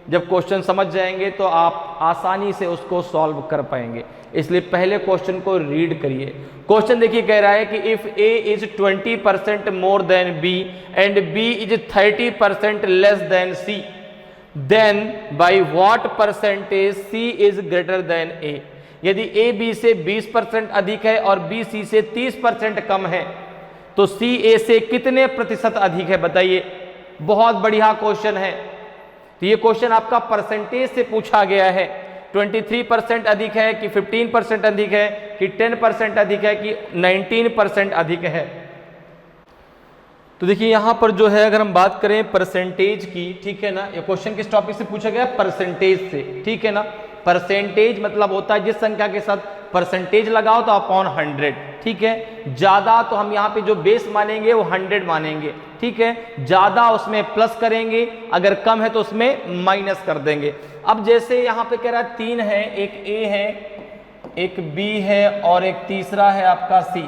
जब क्वेश्चन समझ जाएंगे तो आप आसानी से उसको सॉल्व कर पाएंगे। इसलिए पहले क्वेश्चन को रीड करिए। क्वेश्चन देखिए कह रहा है कि if a is 20% more than b and b is 30% less than c, then by what percentage c is greater than a। यदि a b से 20% अधिक है और b c से 30% कम है तो c a से कितने प्रतिशत अधिक है बताइए। बहुत बढ़िया क्वेश्चन है। तो ये क्वेश्चन आपका परसेंटेज से पूछा गया है। 23% अधिक है कि 15% अधिक है कि 10% अधिक है कि 19% अधिक है। तो देखिए यहां पर जो है अगर हम बात करें परसेंटेज की, ठीक है ना, ये क्वेश्चन किस टॉपिक से पूछा गया परसेंटेज से, ठीक है ना। परसेंटेज मतलब होता है जिस संख्या के साथ परसेंटेज लगाओ तो अपॉन 100, ठीक है। ज्यादा तो हम यहाँ पे जो बेस मानेंगे वो 100 मानेंगे, ठीक है। ज्यादा उसमें प्लस करेंगे, अगर कम है तो उसमें माइनस कर देंगे। अब जैसे यहाँ पे कह रहा है 3 है, एक ए है, एक बी है और एक तीसरा है आपका सी।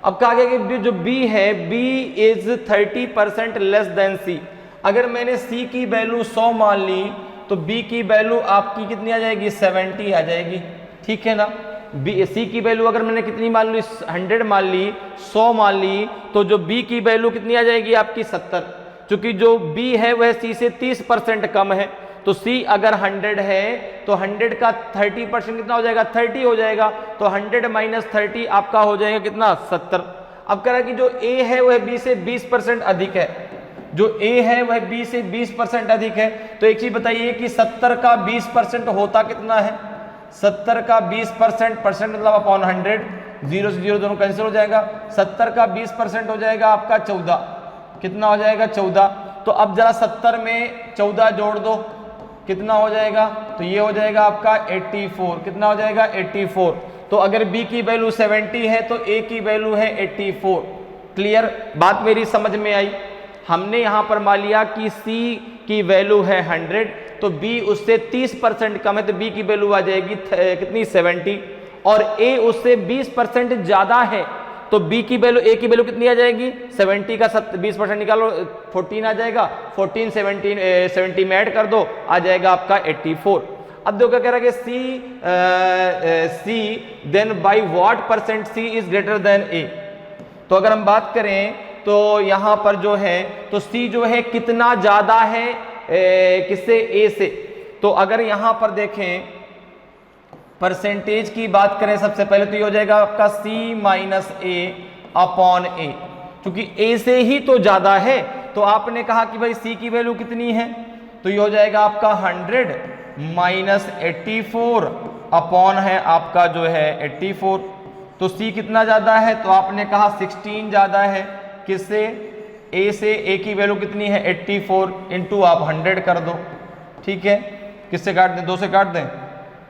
अब कहा गया कि जो बी है, बी इज 30% लेस देन सी। अगर मैंने सी की वैल्यू 100 मान ली तो बी की वैल्यू आपकी कितनी आ जाएगी 70 आ जाएगी, ठीक है ना। बी सी की वैल्यू अगर मैंने कितनी मान ली 100 मान ली, 100 मान ली, तो जो बी की वैल्यू कितनी आ जाएगी आपकी 70। चूंकि जो बी है वह सी से 30% कम है, तो सी अगर 100 है तो 100 का 30% कितना हो जाएगा 30 हो जाएगा। तो 100 माइनस 30 आपका हो जाएगा कितना 70। अब कह रहा है कि जो ए है वह बी से 20% अधिक है। जो ए है वह बी से 20% अधिक है। तो एक चीज बताइए कि 70 का 20% होता कितना है। 70 का 20% मतलब अपॉन 100, 0 से 0 दोनों कैंसिल हो जाएगा। 70 का 20% हो जाएगा आपका 14। कितना हो जाएगा 14। तो अब जरा 70 में 14 जोड़ दो, कितना हो जाएगा। तो ये हो जाएगा आपका 84। कितना हो जाएगा 84। तो अगर b की वैल्यू 70 है तो a की वैल्यू है 84। क्लियर, बात मेरी समझ में आई। हमने यहां पर मान लिया कि c की वैल्यू है 100 तो b उससे 30% कम है तो b की वैल्यू आ जाएगी कितनी 70, और a उससे 20% ज्यादा है तो b की वैल्यू a की वैल्यू कितनी आ जाएगी 70 का 20% निकालो 14 आ जाएगा। 14 70 में ऐड कर दो आ जाएगा आपका 84। अब देखो क्या कह रहा है कि c then by what percent c is greater than a। तो अगर हम बात करें तो यहां पर जो है तो c जो है कितना ज्यादा है किससे a से। तो अगर यहां पर देखें परसेंटेज की बात करें सबसे पहले तो ये हो जाएगा आपका c माइनस ए अपॉन ए। क्योंकि a से ही तो ज्यादा है तो आपने कहा कि भाई c की वैल्यू कितनी है, तो ये हो जाएगा आपका 100 माइनस 84 अपॉन है आपका जो है 84। तो c कितना ज्यादा है तो आपने कहा 16 ज्यादा है किससे a से। a की वैल्यू कितनी है 84 इंटू आप 100 कर दो, ठीक है। किससे काट दें 2 से काट दें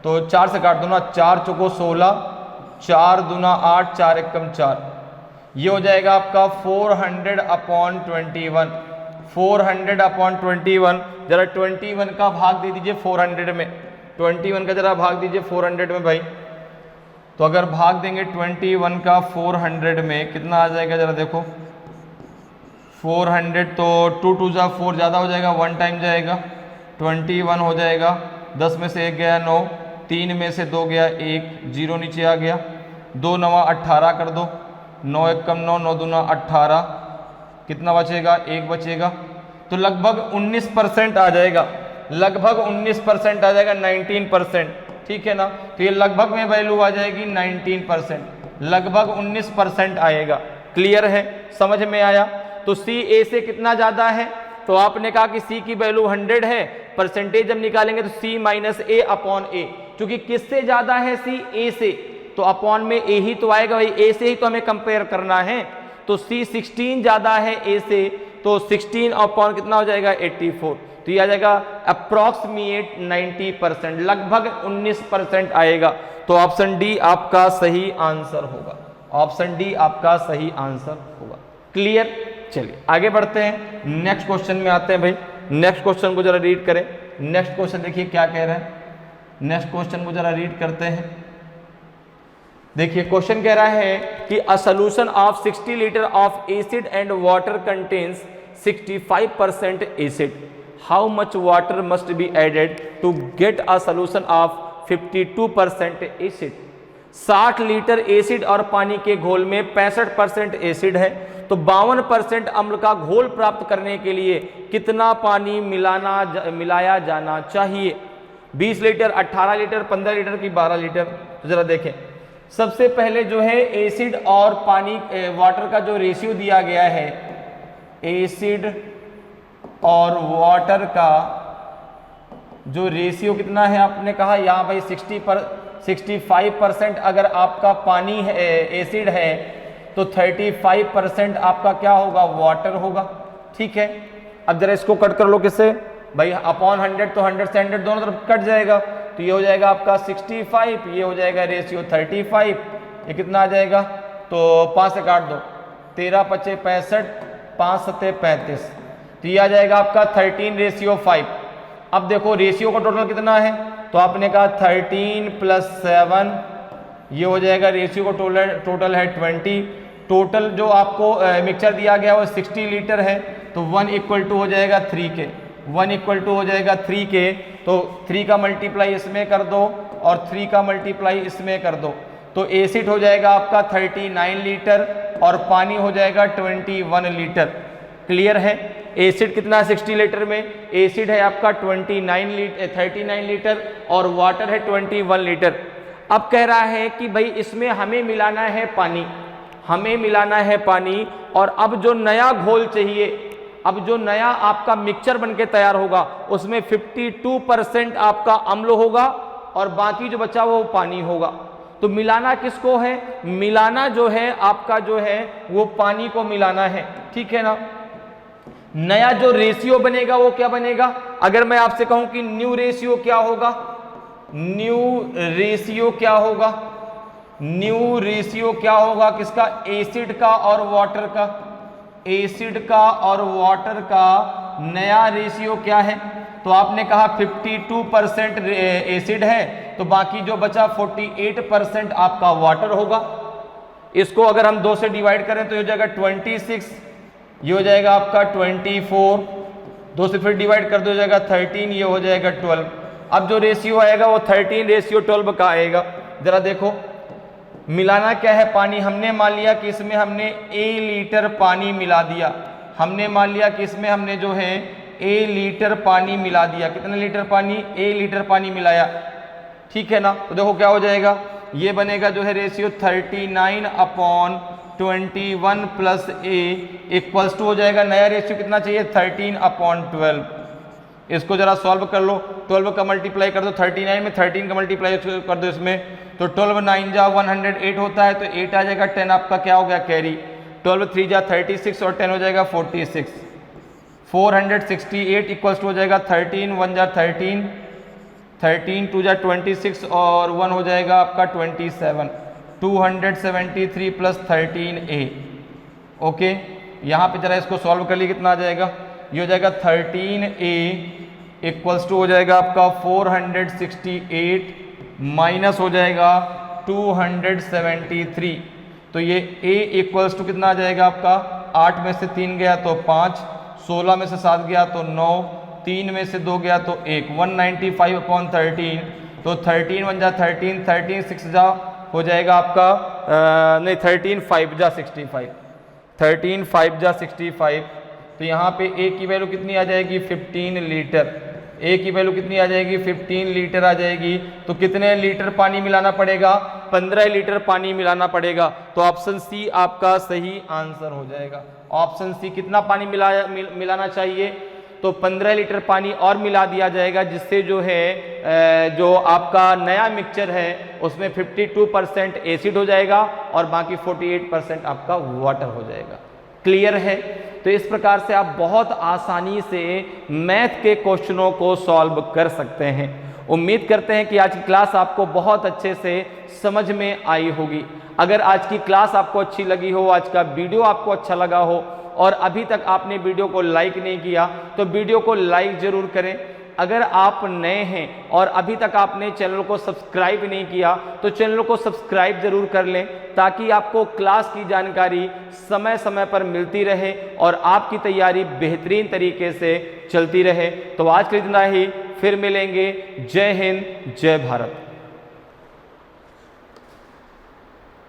तो 4 से काट दो ना, 4 चौको 16, 4 दूना 8, 4 एकम 4। ये हो जाएगा आपका 400 अपॉन 21। 400 अपॉन 21, जरा 21 का भाग दे दीजिए 400 में। 21 का जरा भाग दीजिए 400 में भाई। तो अगर भाग देंगे 21 का 400 में कितना आ जाएगा जरा देखो 400। तो 2 2 जा 4 ज़्यादा हो जाएगा, 1 टाइम जाएगा 21 हो जाएगा, 10 में से 1 गया 9, 3 में से 2 गया 1, 0 नीचे आ गया, 2 9 18 कर दो, 9 1 कम 9, 9 दूना 18, कितना बचेगा 1 बचेगा, तो लगभग 19% आ जाएगा, लगभग 19% आ जाएगा, 19%, ठीक है ना। तो ये लगभग में वैल्यू आ जाएगी 19%, लगभग 19% आएगा। क्लियर है, समझ में आया। तो सी ए से कितना ज़्यादा है, तो आपने कहा कि सी की वैल्यू 100 है, परसेंटेज जब निकालेंगे तो सी माइनस ए अपॉन ए, क्योंकि किससे ज़्यादा है सी ए से, तो अपॉन में ए ही तो आएगा, भाई ए से ही तो हमें कंपेयर करना है। तो सी 16 ज़्यादा है ए से, तो 16 अपॉन कितना हो जाएगा 84, तो ये आ जाएगा अप्रॉक्सीमेट 90%, लगभग 19% आएगा। तो ऑप्शन डी आपका सही आंसर होगा, ऑप्शन डी आपका सही आंसर होगा। क्लियर, चलिए आगे बढ़ते हैं, नेक्स्ट क्वेश्चन में आते हैं। भाई नेक्स्ट क्वेश्चन को जरा रीड करें। नेक्स्ट क्वेश्चन देखिए क्या कह रहे हैं, नेक्स्ट क्वेश्चन को जरा रीड करते हैं। देखिए क्वेश्चन कह रहा है कि a solution of 60 liter of acid and water contains 65% acid, how much water must be added to get a solution of 52% acid. 60 liter acid और पानी के घोल में 65% एसिड है, तो 52% अम्ल का घोल प्राप्त करने के लिए कितना पानी मिलाया जाना चाहिए। 20 लीटर, 18 लीटर, 15 लीटर की 12 लीटर। तो जरा देखें, सबसे पहले जो है एसिड और पानी वाटर का जो रेशियो दिया गया है, एसिड और वाटर का जो रेशियो कितना है, आपने कहा यहाँ भाई 65% अगर आपका पानी है, एसिड है, तो 35% आपका क्या होगा, वाटर होगा। ठीक है, अब जरा इसको कट कर लो, किससे भाई, अपॉन 100, तो 100 से 100 दोनों तरफ कट जाएगा, तो ये हो जाएगा आपका 65, ये हो जाएगा रेशियो 35, ये कितना आ जाएगा, तो 5 से काट दो, 13 पचे 65, 5 सत्ते 35, तो ये आ जाएगा आपका 13:5। अब देखो रेशियो का टोटल कितना है, तो आपने कहा 13 + 7, ये हो जाएगा रेशियो का टोटल है 20। टोटल जो आपको मिक्सचर दिया गया वो 60 लीटर है, तो 1 = हो जाएगा 3 के, 1 = हो जाएगा 3 के, तो 3 का मल्टीप्लाई इसमें कर दो और 3 का मल्टीप्लाई इसमें कर दो, तो एसिड हो जाएगा आपका 39 लीटर और पानी हो जाएगा 21 लीटर। क्लियर है, एसिड कितना 60 लीटर में, एसिड है आपका 39 लीटर और वाटर है 21 लीटर। अब कह रहा है कि भाई इसमें हमें मिलाना है पानी, हमें मिलाना है पानी, और अब जो नया घोल चाहिए, अब जो नया आपका मिक्सचर बनके तैयार होगा उसमें 52% आपका अम्ल होगा और बाकी जो बचा वो पानी होगा। तो मिलाना किसको है, मिलाना जो है आपका जो है वो पानी को मिलाना है। ठीक है ना, नया जो रेशियो बनेगा वो क्या बनेगा, अगर मैं आपसे कहूं कि न्यू रेशियो क्या होगा, न्यू रेशियो क्या होगा, न्यू रेशियो क्या होगा किसका, एसिड का और वाटर का, एसिड का और वाटर का नया रेशियो क्या है, तो आपने कहा 52% एसिड है, तो बाकी जो बचा 48% आपका वाटर होगा। इसको अगर हम 2 से डिवाइड करें तो ये हो जाएगा 26, ये हो जाएगा आपका 24, 2 से फिर डिवाइड कर दो, हो जाएगा 13, ये हो जाएगा 12। अब जो रेशियो आएगा वो 13:12 का आएगा। जरा देखो मिलाना क्या है, पानी, हमने मान लिया कि इसमें हमने A लीटर पानी मिला दिया, हमने मान लिया कि इसमें हमने जो है A लीटर पानी मिला दिया, कितने लीटर पानी, A लीटर पानी मिलाया। ठीक है ना, तो देखो क्या हो जाएगा, ये बनेगा जो है रेशियो 39/21 + A = हो जाएगा, नया रेशियो कितना चाहिए 13/12। इसको जरा सॉल्व कर लो, 12 का मल्टीप्लाई कर दो 39 में, 13 का मल्टीप्लाई कर दो इसमें, तो 12 9 जा 108 होता है, तो 8 आ जाएगा, 10 आपका क्या हो गया कैरी, 12 3 जा 36 और 10 हो जाएगा 46, 468 = हो जाएगा 13 1 जा 13, 13 2 जा 26 और 1 हो जाएगा आपका 27, 273 + 13A। ओके, यहाँ पे जरा इसको सॉल्व कर लिए, कितना आ जाएगा, ये हो जाएगा 13A = हो जाएगा आपका 468 माइनस हो जाएगा 273, तो ये A = कितना आ जाएगा आपका, 8 में से 3 गया तो 5, 16 में से 7 गया तो 9, 3 में से 2 गया तो 1, 195/13, तो 13 1 जा 13, 13 6 जा हो जाएगा आपका नहीं 13 5 जा 65, 13 5 जा 65। तो यहाँ पे ए की वैल्यू कितनी आ जाएगी 15 लीटर, ए की वैल्यू कितनी आ जाएगी 15 लीटर आ जाएगी। तो कितने लीटर पानी मिलाना पड़ेगा 15 लीटर पानी मिलाना पड़ेगा। तो ऑप्शन सी आपका सही आंसर हो जाएगा। ऑप्शन सी कितना पानी मिलाना चाहिए, तो 15 लीटर पानी और मिला दिया जाएगा, जिससे जो है जो आपका नया मिक्सचर है उसमें 52% एसिड हो जाएगा और बाकी 48% आपका वाटर हो जाएगा। क्लियर है? तो इस प्रकार से आप बहुत आसानी से मैथ के क्वेश्चनों को सॉल्व कर सकते हैं। उम्मीद करते हैं कि आज की क्लास आपको बहुत अच्छे से समझ में आई होगी। अगर आज की क्लास आपको अच्छी लगी हो, आज का वीडियो आपको अच्छा लगा हो और अभी तक आपने वीडियो को लाइक नहीं किया तो वीडियो को लाइक जरूर करें। अगर आप नए हैं और अभी तक आपने चैनल को सब्सक्राइब नहीं किया तो चैनल को सब्सक्राइब जरूर कर लें, ताकि आपको क्लास की जानकारी समय समय पर मिलती रहे और आपकी तैयारी बेहतरीन तरीके से चलती रहे। तो आज के लिए इतना ही, फिर मिलेंगे। जय हिंद, जय भारत।